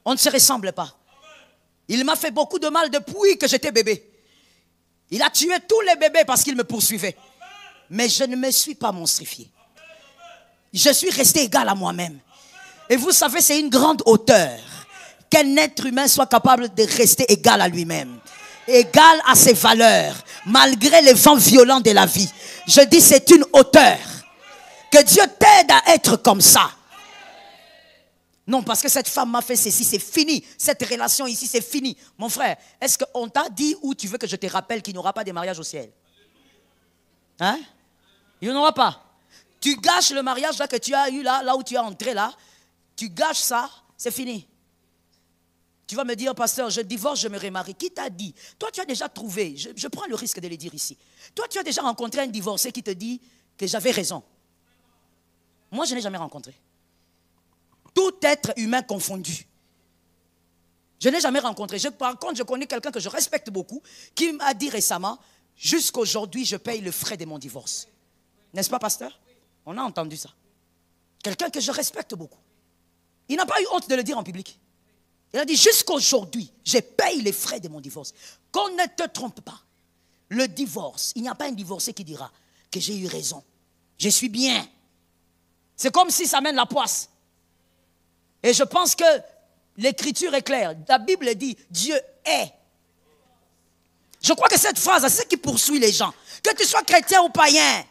On ne se ressemble pas. Il m'a fait beaucoup de mal depuis que j'étais bébé. Il a tué tous les bébés parce qu'il me poursuivait. Mais je ne me suis pas monstrifié. Je suis resté égal à moi-même. Et vous savez, c'est une grande hauteur qu'un être humain soit capable de rester égal à lui-même. Égal à ses valeurs, malgré les vents violents de la vie. Je dis, c'est une hauteur. Que Dieu t'aide à être comme ça. Non, parce que cette femme m'a fait ceci, c'est fini. Cette relation ici, c'est fini. Mon frère, est-ce qu'on t'a dit où tu veux que je te rappelle qu'il n'y aura pas de mariage au ciel? Hein? Il n'y en aura pas. Tu gâches le mariage là que tu as eu là où tu es entré là. Tu gâches ça, c'est fini. Tu vas me dire, pasteur, je divorce, je me remarie. Qui t'a dit? Toi, tu as déjà trouvé, je prends le risque de le dire ici. Toi, tu as déjà rencontré un divorcé qui te dit que j'avais raison. Moi, je n'ai jamais rencontré. Tout être humain confondu. Je n'ai jamais rencontré. Par contre, je connais quelqu'un que je respecte beaucoup qui m'a dit récemment, jusqu'aujourd'hui, je paye le frais de mon divorce. N'est-ce pas, pasteur? On a entendu ça. Quelqu'un que je respecte beaucoup. Il n'a pas eu honte de le dire en public. Il a dit, jusqu'aujourd'hui, je paye les frais de mon divorce. Qu'on ne te trompe pas. Le divorce, il n'y a pas un divorcé qui dira que j'ai eu raison. Je suis bien. C'est comme si ça mène la poisse. Et je pense que l'écriture est claire. La Bible dit, Dieu est. Je crois que cette phrase, c'est ce qui poursuit les gens. Que tu sois chrétien ou païen,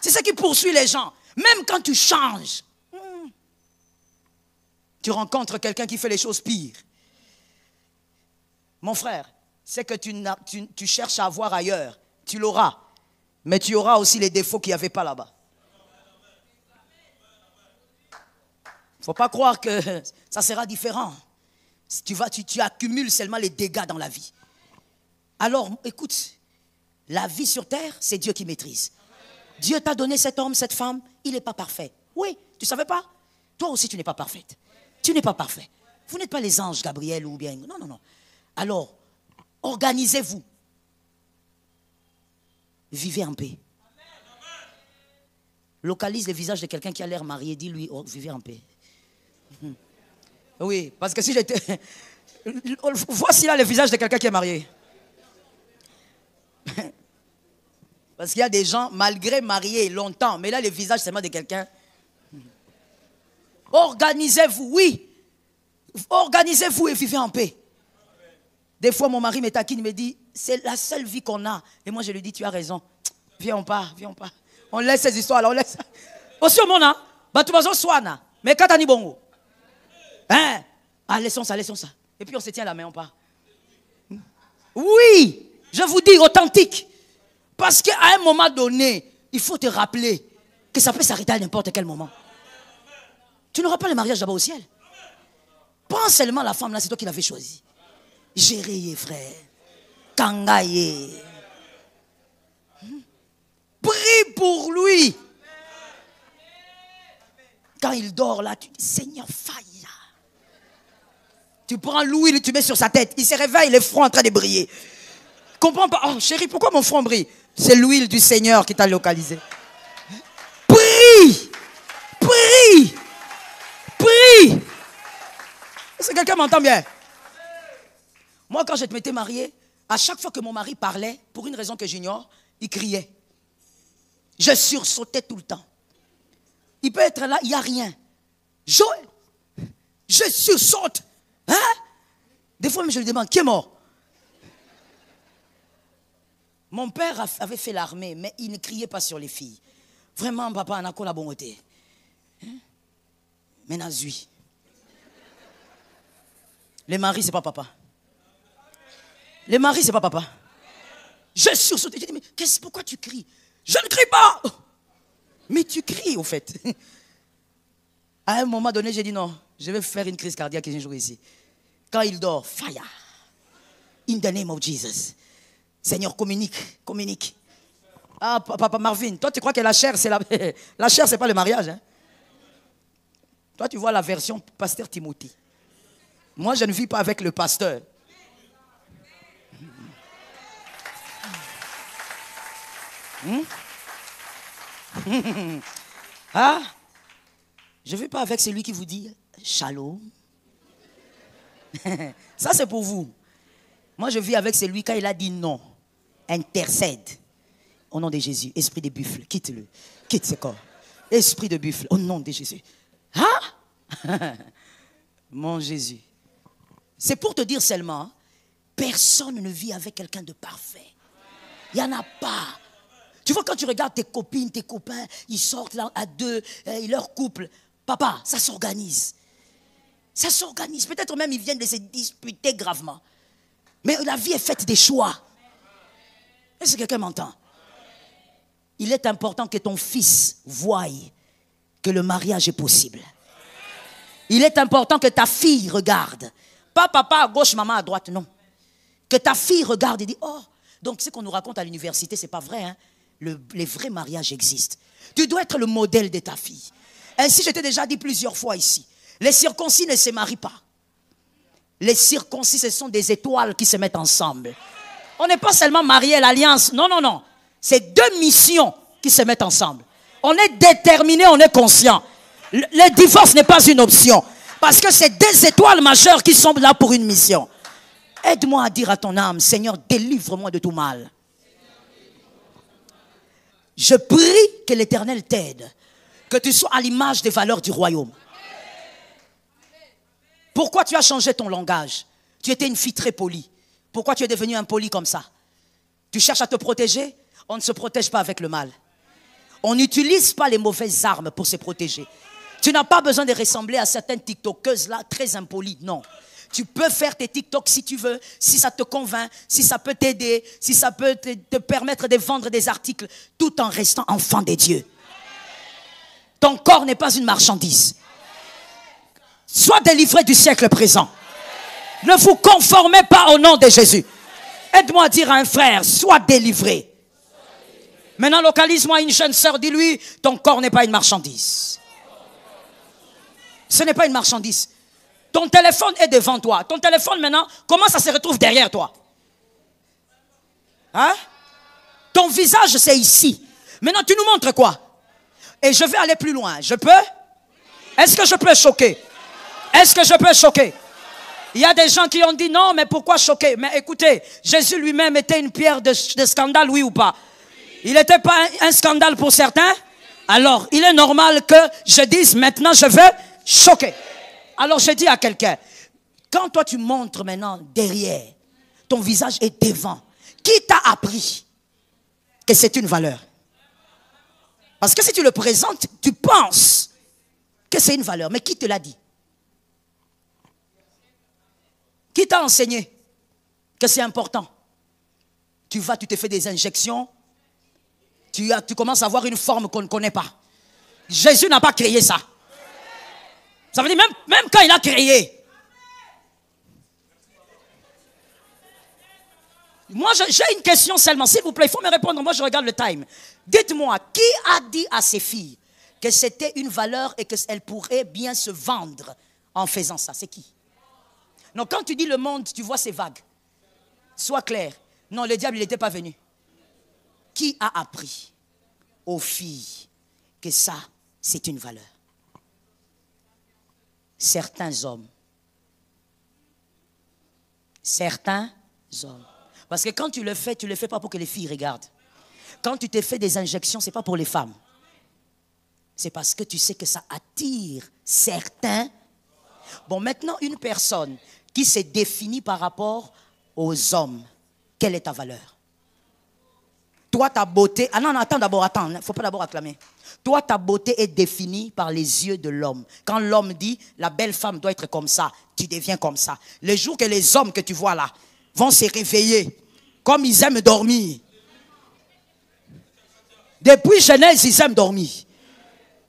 c'est ce qui poursuit les gens. Même quand tu changes, tu rencontres quelqu'un qui fait les choses pires. Mon frère, c'est que tu cherches à avoir ailleurs. Tu l'auras. Mais tu auras aussi les défauts qu'il n'y avait pas là-bas. Il ne faut pas croire que ça sera différent. Tu accumules seulement les dégâts dans la vie. Alors, écoute, la vie sur terre, c'est Dieu qui maîtrise. Dieu t'a donné cet homme, cette femme, il n'est pas parfait. Oui, tu ne savais pas? Toi aussi, tu n'es pas parfaite. Tu n'es pas parfait. Vous n'êtes pas les anges, Gabriel, ou bien... Non, non, non. Alors, organisez-vous. Vivez en paix. Localise le visage de quelqu'un qui a l'air marié. Dis-lui, oh, vivez en paix. Oui, parce que si j'étais... Voici là le visage de quelqu'un qui est marié. Parce qu'il y a des gens, malgré mariés longtemps, mais là le visage c'est seulement de quelqu'un. Organisez-vous, oui. Organisez-vous et vivez en paix. Des fois mon mari me taquine, il me dit, c'est la seule vie qu'on a. Et moi je lui dis, tu as raison. Viens on part, viens on part. On laisse ces histoires là, on laisse. Aussi au monde, hein. Bah tu vas en soigner. Mais quand t'as dit bongo. Hein? Ah, laissons ça, laissons ça. Et puis on se tient la main, on part. Oui, je vous dis, authentique. Parce qu'à un moment donné, il faut te rappeler que ça peut s'arrêter à n'importe quel moment. Tu n'auras pas le mariage là-bas au ciel. Pense seulement à la femme là, c'est toi qui l'avais choisie. Gérer, frère. Kangaye. Prie pour lui. Quand il dort là, tu dis, Seigneur, faille. Tu prends l'huile, tu mets sur sa tête. Il se réveille, le front en train de briller. Comprends pas. Oh chérie, pourquoi mon front brille? C'est l'huile du Seigneur qui t'a localisé. Prie. Prie. Prie. Est-ce que quelqu'un m'entend bien? Moi, quand je m'étais marié, à chaque fois que mon mari parlait, pour une raison que j'ignore, il criait. Je sursautais tout le temps. Il peut être là, il n'y a rien. Joël, je sursaute. Hein? Des fois, je lui demande, qui est mort? Mon père avait fait l'armée, mais il ne criait pas sur les filles. Vraiment, papa, on a quoi la bonté? Mais Nazui. Les maris, c'est pas papa. Les maris, c'est pas papa. Je sursautais. Je dis, mais pourquoi tu cries? Je ne crie pas. Mais tu cries, au fait. À un moment donné, j'ai dit non, je vais faire une crise cardiaque un jour ici. Quand il dort, fire. In the name of Jesus. Seigneur, communique, communique. Ah, papa Marvin, toi tu crois que la chair, c'est la chair, c'est pas le mariage. Hein? Toi tu vois la version pasteur Timothy. Moi je ne vis pas avec le pasteur. Ah, je ne vis pas avec celui qui vous dit shalom. Ça c'est pour vous. Moi je vis avec celui quand il a dit non. Intercède. Au nom de Jésus, esprit de buffle, quitte-le. Quitte ce corps. Esprit de buffle, au nom de Jésus. Hein? Mon Jésus. C'est pour te dire seulement, personne ne vit avec quelqu'un de parfait. Il n'y en a pas. Tu vois, quand tu regardes tes copines, tes copains, ils sortent là à deux, leur couple. Papa, ça s'organise. Ça s'organise. Peut-être même ils viennent de se disputer gravement. Mais la vie est faite des choix. Est-ce que quelqu'un m'entend? Il est important que ton fils voie que le mariage est possible. Il est important que ta fille regarde. Pas papa à gauche, maman à droite, non. Que ta fille regarde et dit, oh, donc ce qu'on nous raconte à l'université, c'est pas vrai. Hein? Les vrais mariages existent. Tu dois être le modèle de ta fille. Ainsi, je t'ai déjà dit plusieurs fois ici. Les circoncis ne se marient pas. Les circoncis, ce sont des étoiles qui se mettent ensemble. On n'est pas seulement mariés à l'alliance. Non, non, non. C'est deux missions qui se mettent ensemble. On est déterminé, on est conscient. Le divorce n'est pas une option. Parce que c'est deux étoiles majeures qui sont là pour une mission. Aide-moi à dire à ton âme, Seigneur, délivre-moi de tout mal. Je prie que l'Éternel t'aide. Que tu sois à l'image des valeurs du royaume. Pourquoi tu as changé ton langage? Tu étais une fille très polie. Pourquoi tu es devenue impoli comme ça? Tu cherches à te protéger? On ne se protège pas avec le mal. On n'utilise pas les mauvaises armes pour se protéger. Tu n'as pas besoin de ressembler à certaines TikTokeuses là, très impolies. Non. Tu peux faire tes TikTok si tu veux, si ça te convainc, si ça peut t'aider, si ça peut te permettre de vendre des articles, tout en restant enfant de Dieu. Ton corps n'est pas une marchandise. Sois délivré du siècle présent. Ne vous conformez pas au nom de Jésus. Aide-moi à dire à un frère, sois délivré. Maintenant, localise-moi une jeune sœur, dis-lui, ton corps n'est pas une marchandise. Ce n'est pas une marchandise. Ton téléphone est devant toi. Ton téléphone maintenant, comment ça se retrouve derrière toi? Hein? Ton visage, c'est ici. Maintenant, tu nous montres quoi? Et je vais aller plus loin. Je peux? Est-ce que je peux choquer? Est-ce que je peux choquer? Il y a des gens qui ont dit non, mais pourquoi choquer? Mais écoutez, Jésus lui-même était une pierre de scandale, oui ou pas? Il n'était pas un scandale pour certains? Alors, il est normal que je dise maintenant, je veux choquer. Alors, je dis à quelqu'un, quand toi tu montres maintenant derrière, ton visage est devant, qui t'a appris que c'est une valeur? Parce que si tu le présentes, tu penses que c'est une valeur. Mais qui te l'a dit? Qui t'a enseigné que c'est important? Tu vas, tu te fais des injections, tu commences à avoir une forme qu'on ne connaît pas. Jésus n'a pas créé ça. Ça veut dire même quand il a créé. Moi, j'ai une question seulement. S'il vous plaît, il faut me répondre. Moi, je regarde le time. Dites-moi, qui a dit à ses filles que c'était une valeur et qu'elles pourraient bien se vendre en faisant ça? C'est qui? Non, quand tu dis le monde, tu vois ces vagues. Sois clair. Non, le diable, il n'était pas venu. Qui a appris aux filles que ça, c'est une valeur? Certains hommes. Certains hommes. Parce que quand tu le fais pas pour que les filles regardent. Quand tu te fais des injections, ce n'est pas pour les femmes. C'est parce que tu sais que ça attire certains. Bon, maintenant, une personne qui se définit par rapport aux hommes, quelle est ta valeur? Toi, ta beauté... Ah non, attends d'abord, attends. Il ne faut pas d'abord acclamer. Toi, ta beauté est définie par les yeux de l'homme. Quand l'homme dit, la belle femme doit être comme ça, tu deviens comme ça. Le jour que les hommes que tu vois là vont se réveiller, comme ils aiment dormir. Depuis Genèse, ils aiment dormir.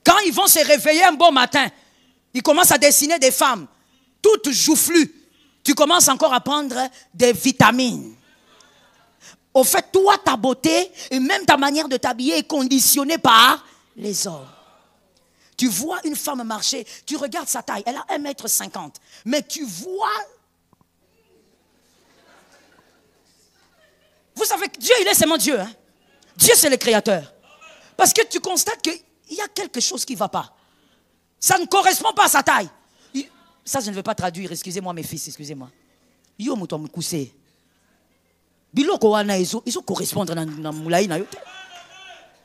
Quand ils vont se réveiller un bon matin, ils commencent à dessiner des femmes, toutes joufflues. Tu commences encore à prendre des vitamines. Au fait, toi, ta beauté et même ta manière de t'habiller est conditionnée par les hommes. Tu vois une femme marcher, tu regardes sa taille, elle a 1,50 m. Mais tu vois... Vous savez que Dieu, il est seulement Dieu. Hein? Dieu, c'est le créateur. Parce que tu constates qu'il y a quelque chose qui ne va pas. Ça ne correspond pas à sa taille. Ça, je ne vais pas traduire. Excusez-moi, mes fils, excusez-moi. Yo, mouton, moukousé. Biloko wana ils ont correspondre na moulaï na yo.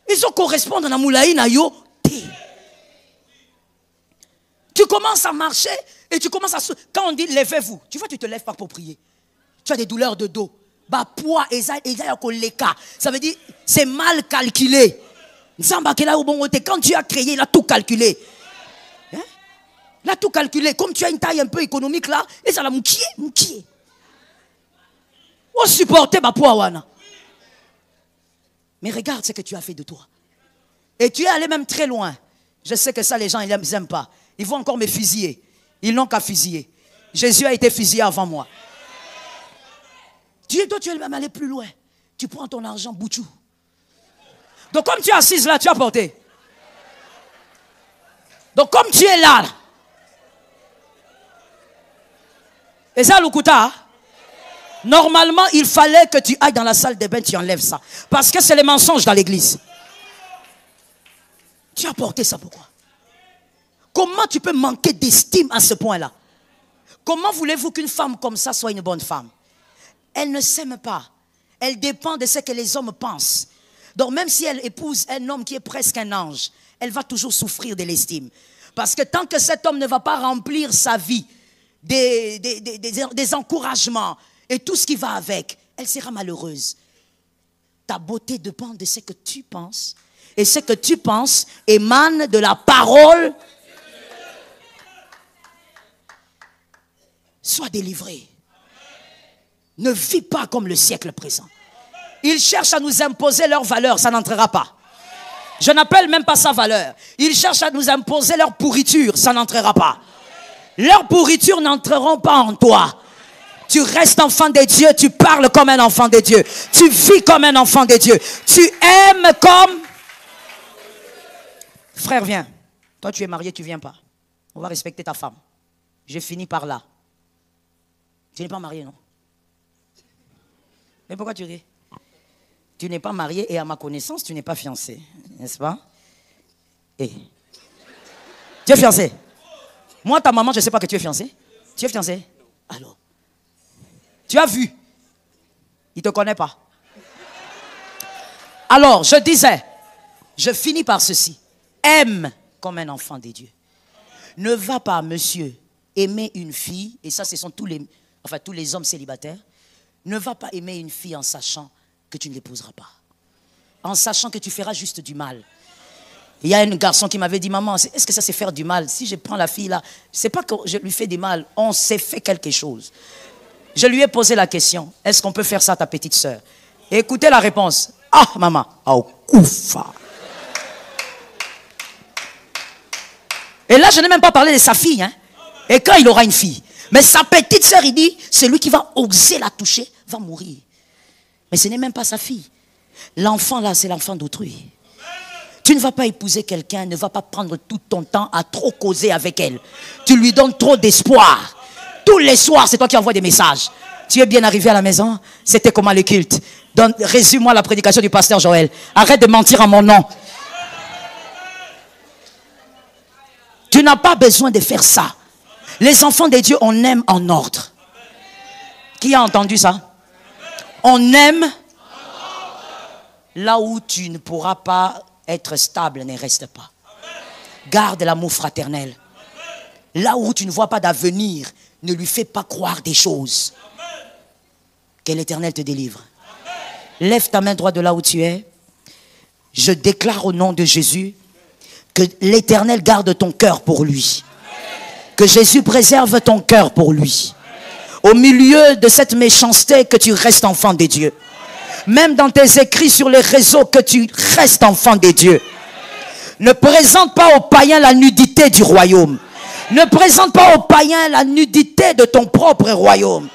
Ils ont correspondre na moulaï na yo. Tu commences à marcher et tu commences à... Quand on dit levez-vous, tu vois, tu te lèves pas pour prier. Tu as des douleurs de dos. Bah, poids, ça veut dire c'est mal calculé. Quand tu as créé, il a tout calculé. Hein? Il a tout calculé. Comme tu as une taille un peu économique là, et ça l'a moukié. On supportait ma poids wana. Mais regarde ce que tu as fait de toi. Et tu es allé même très loin. Je sais que ça, les gens, ils n'aiment pas. Ils vont encore me fusiller. Ils n'ont qu'à fusiller. Jésus a été fusillé avant moi. Toi, tu es même allé plus loin. Tu prends ton argent, bouchou. Donc, comme tu es assise là, tu as porté. Donc, comme tu es là, et ça, Lukuta, normalement, il fallait que tu ailles dans la salle de bain, tu enlèves ça. Parce que c'est les mensonges dans l'église. Tu as porté ça pourquoi? Comment tu peux manquer d'estime à ce point-là? Comment voulez-vous qu'une femme comme ça soit une bonne femme? Elle ne s'aime pas. Elle dépend de ce que les hommes pensent. Donc même si elle épouse un homme qui est presque un ange, elle va toujours souffrir de l'estime. Parce que tant que cet homme ne va pas remplir sa vie des encouragements et tout ce qui va avec, elle sera malheureuse. Ta beauté dépend de ce que tu penses. Et ce que tu penses émane de la parole. Sois délivré. Ne vis pas comme le siècle présent. Ils cherchent à nous imposer leur valeur, ça n'entrera pas. Je n'appelle même pas ça valeur. Ils cherchent à nous imposer leur pourriture, ça n'entrera pas. Leurs pourritures n'entreront pas en toi. Tu restes enfant de Dieu, tu parles comme un enfant de Dieu. Tu vis comme un enfant de Dieu. Tu aimes comme... Frère, viens. Toi, tu es marié, tu ne viens pas. On va respecter ta femme. J'ai fini par là. Tu n'es pas marié, non? Mais pourquoi tu ris? Tu n'es pas marié et à ma connaissance, tu n'es pas fiancé. N'est-ce pas? Et tu es fiancé? Moi, ta maman, je ne sais pas que tu es fiancé. Tu es fiancé? Alors, tu as vu? Il ne te connaît pas. Alors, je disais, je finis par ceci. Aime comme un enfant de Dieu. Ne va pas, monsieur, aimer une fille, et ça, ce sont tous les hommes célibataires. Ne va pas aimer une fille en sachant que tu ne l'épouseras pas. En sachant que tu feras juste du mal. Il y a un garçon qui m'avait dit, maman, est-ce que ça c'est faire du mal? Si je prends la fille là, c'est pas que je lui fais du mal, on s'est fait quelque chose. Je lui ai posé la question, est-ce qu'on peut faire ça à ta petite sœur? Et écoutez la réponse. Ah, maman, au koufa. Et là, je n'ai même pas parlé de sa fille. Hein. Et quand il aura une fille. Mais sa petite sœur, il dit, celui qui va oser la toucher va mourir. Mais ce n'est même pas sa fille. L'enfant là, c'est l'enfant d'autrui. Tu ne vas pas épouser quelqu'un, ne va pas prendre tout ton temps à trop causer avec elle. Tu lui donnes trop d'espoir. Tous les soirs, c'est toi qui envoies des messages. Tu es bien arrivé à la maison? C'était comment le culte? Résume-moi la prédication du pasteur Joël. Arrête de mentir en mon nom. Tu n'as pas besoin de faire ça. Les enfants de Dieu, on aime en ordre. Qui a entendu ça? On aime là où tu ne pourras pas être stable, ne reste pas. Garde l'amour fraternel. Là où tu ne vois pas d'avenir, ne lui fais pas croire des choses. Que l'Éternel te délivre. Lève ta main droite de là où tu es. Je déclare au nom de Jésus que l'Éternel garde ton cœur pour lui. Que Jésus préserve ton cœur pour lui. Au milieu de cette méchanceté, que tu restes enfant de Dieu. Même dans tes écrits sur les réseaux, que tu restes enfant de Dieu. Ne présente pas aux païens la nudité du royaume. Ne présente pas aux païens la nudité de ton propre royaume.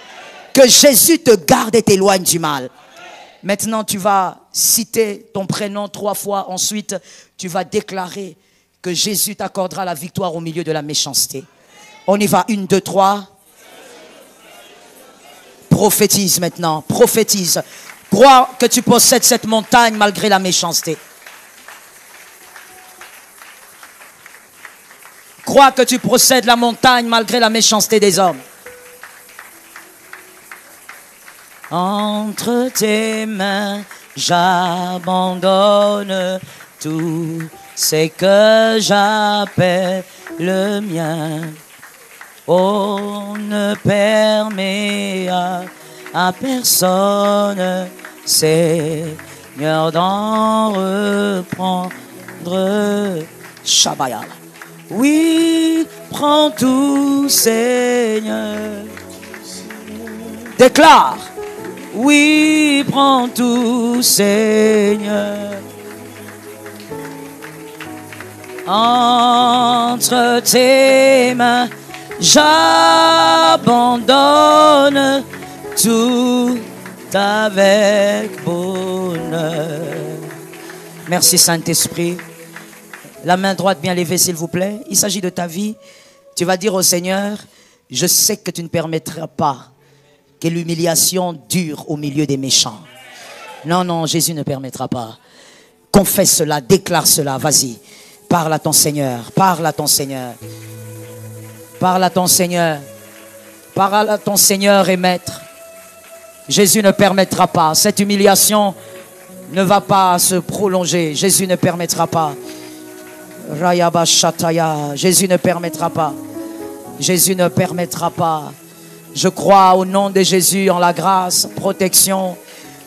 Que Jésus te garde et t'éloigne du mal. Maintenant, tu vas citer ton prénom 3 fois. Ensuite, tu vas déclarer que Jésus t'accordera la victoire au milieu de la méchanceté. On y va, 1, 2, 3. Prophétise maintenant, prophétise. Crois que tu possèdes cette montagne malgré la méchanceté. Crois que tu possèdes la montagne malgré la méchanceté des hommes. Entre tes mains, j'abandonne tout ce que j'appelle le mien. On ne permet à personne, Seigneur, d'en reprendre. Shabbat. Oui, prends tout, Seigneur. Déclare. Oui, prends tout, Seigneur. Entre tes mains, j'abandonne tout avec bonheur. Merci Saint-Esprit. La main droite bien levée s'il vous plaît. Il s'agit de ta vie. Tu vas dire au Seigneur, je sais que tu ne permettras pas que l'humiliation dure au milieu des méchants. Non, non, Jésus ne permettra pas. Confesse cela, déclare cela, vas-y. Parle à ton Seigneur, parle à ton Seigneur. Parle à ton Seigneur. Parle à ton Seigneur et Maître. Jésus ne permettra pas. Cette humiliation ne va pas se prolonger. Jésus ne permettra pas. Rayaba Shataya. Jésus ne permettra pas. Jésus ne permettra pas. Je crois au nom de Jésus en la grâce, protection,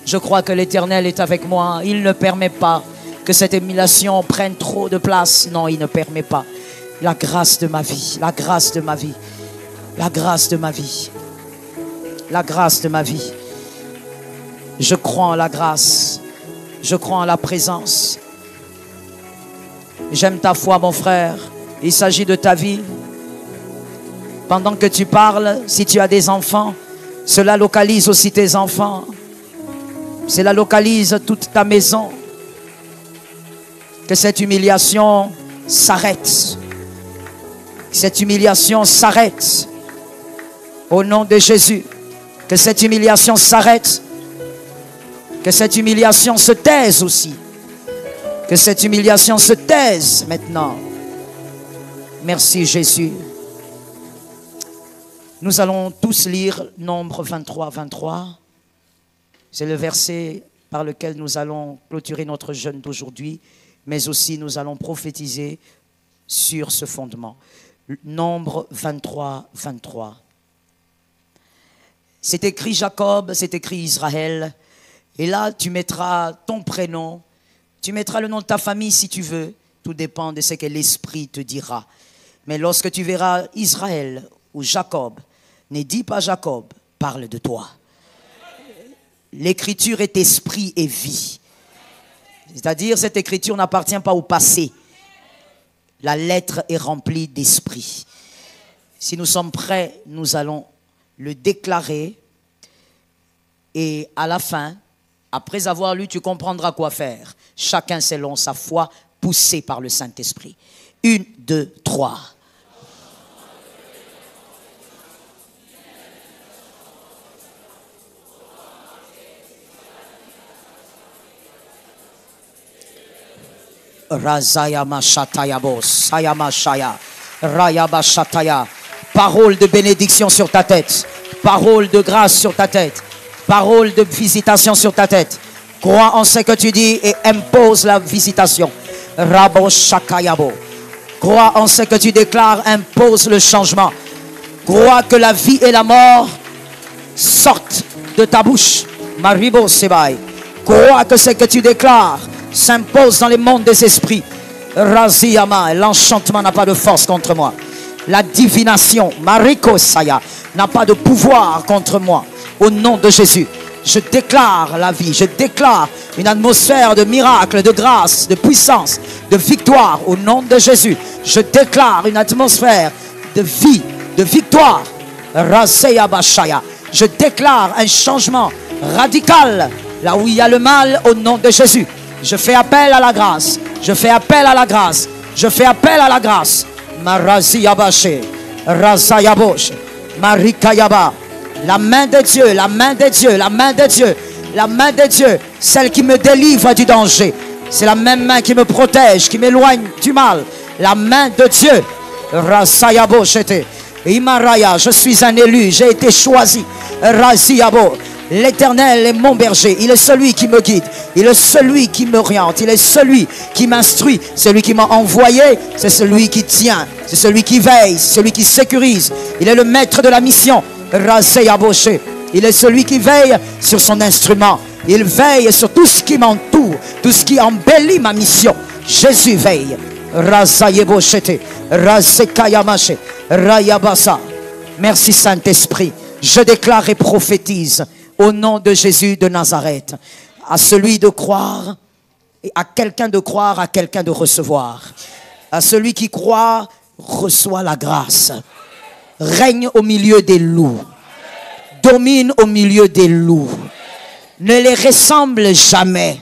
Je crois que l'Éternel est avec moi. Il ne permet pas que cette humiliation prenne trop de place. Non, il ne permet pas. La grâce de ma vie, la grâce de ma vie, la grâce de ma vie, la grâce de ma vie. Je crois en la grâce. Je crois en la présence. J'aime ta foi, mon frère. Il s'agit de ta vie. Pendant que tu parles, si tu as des enfants, cela localise aussi tes enfants. Cela localise toute ta maison. Que cette humiliation s'arrête. Que cette humiliation s'arrête. Au nom de Jésus. Que cette humiliation s'arrête. Que cette humiliation se taise aussi. Que cette humiliation se taise maintenant. Merci Jésus. Nous allons tous lire Nombre 23, 23. C'est le verset par lequel nous allons clôturer notre jeûne d'aujourd'hui, mais aussi nous allons prophétiser sur ce fondement. Nombre 23, 23. C'est écrit Jacob, c'est écrit Israël. Et là, tu mettras ton prénom, tu mettras le nom de ta famille si tu veux. Tout dépend de ce que l'Esprit te dira. Mais lorsque tu verras Israël ou Jacob, ne dis pas Jacob, parle de toi. L'écriture est esprit et vie. C'est-à-dire, cette écriture n'appartient pas au passé. La lettre est remplie d'esprit. Si nous sommes prêts, nous allons le déclarer. Et à la fin, après avoir lu, tu comprendras quoi faire. Chacun selon sa foi, poussé par le Saint-Esprit. 1, 2, 3. Razayama Shatayabo, Sayama Shaya, Rayaba Shataya. Parole de bénédiction sur ta tête. Parole de grâce sur ta tête. Parole de visitation sur ta tête. Crois en ce que tu dis et impose la visitation. Rabo Shakayabo. Crois en ce que tu déclares, impose le changement. Crois que la vie et la mort sortent de ta bouche. Maribo Sebai. Crois que ce que tu déclares s'impose dans les mondes des esprits. Raziyama, l'enchantement n'a pas de force contre moi. La divination, Mariko Saya, n'a pas de pouvoir contre moi. Au nom de Jésus, je déclare la vie, je déclare une atmosphère de miracle, de grâce, de puissance, de victoire. Au nom de Jésus, je déclare une atmosphère de vie, de victoire. Raseya Bashaya. Je déclare un changement radical là où il y a le mal. Au nom de Jésus, je fais appel à la grâce. Je fais appel à la grâce. Je fais appel à la grâce. Maraziyabashe, Razayaboshe, Marikayaba. La main de Dieu, la main de Dieu, la main de Dieu, la main de Dieu, celle qui me délivre du danger. C'est la même main qui me protège, qui m'éloigne du mal. La main de Dieu. Rasayaboshete, Imaraya, je suis un élu, j'ai été choisi. Raziyabo. L'Éternel est mon berger, il est celui qui me guide, il est celui qui m'oriente, il est celui qui m'instruit, celui qui m'a envoyé, c'est celui qui tient, c'est celui qui veille, c'est celui qui sécurise, il est le maître de la mission. Razeyaboshe, il est celui qui veille sur son instrument, il veille sur tout ce qui m'entoure, tout ce qui embellit ma mission. Jésus veille. Razayeboshete, Razekayamashe, Rayabasa. Merci Saint-Esprit, je déclare et prophétise au nom de Jésus de Nazareth, à celui de croire, et à quelqu'un de croire, à quelqu'un de recevoir. À celui qui croit, reçoit la grâce. Règne au milieu des loups. Domine au milieu des loups. Ne les ressemble jamais.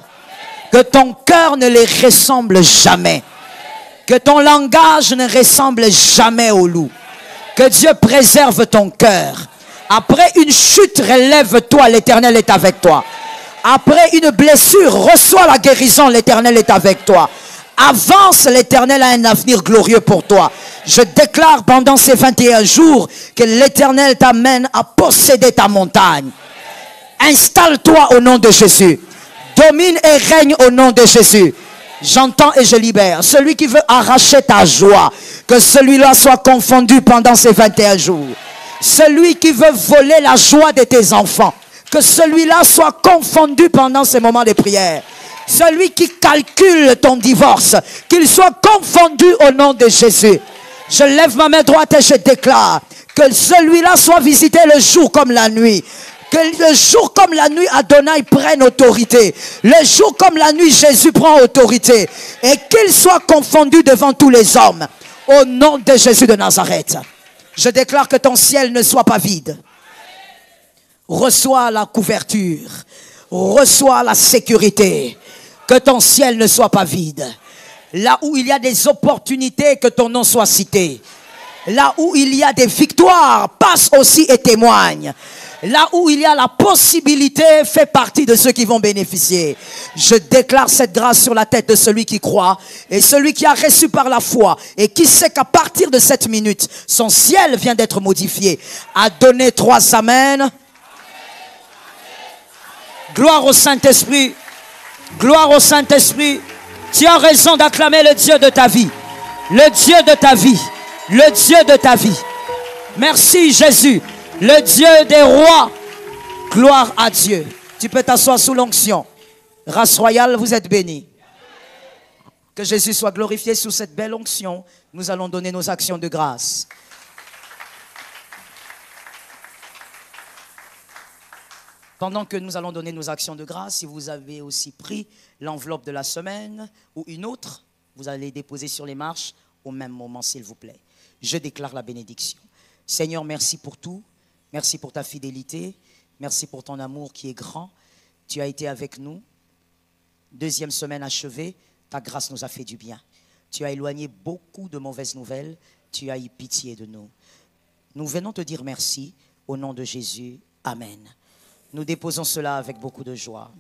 Que ton cœur ne les ressemble jamais. Que ton langage ne ressemble jamais au loup. Que Dieu préserve ton cœur. Après une chute, relève-toi, l'Éternel est avec toi. Après une blessure, reçois la guérison, l'Éternel est avec toi. Avance, l'Éternel a un avenir glorieux pour toi. Je déclare pendant ces 21 jours que l'Éternel t'amène à posséder ta montagne. Installe-toi au nom de Jésus. Domine et règne au nom de Jésus. J'entends et je libère. Celui qui veut arracher ta joie, que celui-là soit confondu pendant ces 21 jours. Celui qui veut voler la joie de tes enfants, que celui-là soit confondu pendant ces moments de prière. Celui qui calcule ton divorce, qu'il soit confondu au nom de Jésus. Je lève ma main droite et je déclare que celui-là soit visité le jour comme la nuit. Que le jour comme la nuit, Adonai prenne autorité. Le jour comme la nuit, Jésus prend autorité. Et qu'il soit confondu devant tous les hommes. Au nom de Jésus de Nazareth. Je déclare que ton ciel ne soit pas vide. Reçois la couverture. Reçois la sécurité. Que ton ciel ne soit pas vide. Là où il y a des opportunités, que ton nom soit cité. Là où il y a des victoires, passe aussi et témoigne. Là où il y a la possibilité, fais partie de ceux qui vont bénéficier. Je déclare cette grâce sur la tête de celui qui croit et celui qui a reçu par la foi et qui sait qu'à partir de cette minute, son ciel vient d'être modifié. A donné 3 amens. Gloire au Saint-Esprit. Gloire au Saint-Esprit. Tu as raison d'acclamer le Dieu de ta vie. Le Dieu de ta vie. Le Dieu de ta vie. Merci Jésus. Le Dieu des rois. Gloire à Dieu. Tu peux t'asseoir sous l'onction. Race royale, vous êtes bénis. Que Jésus soit glorifié sous cette belle onction. Nous allons donner nos actions de grâce. Pendant que nous allons donner nos actions de grâce, si vous avez aussi pris l'enveloppe de la semaine ou une autre, vous allez déposer sur les marches au même moment, s'il vous plaît. Je déclare la bénédiction. Seigneur, merci pour tout. Merci pour ta fidélité. Merci pour ton amour qui est grand. Tu as été avec nous. 2e semaine achevée, ta grâce nous a fait du bien. Tu as éloigné beaucoup de mauvaises nouvelles. Tu as eu pitié de nous. Nous venons te dire merci au nom de Jésus. Amen. Nous déposons cela avec beaucoup de joie.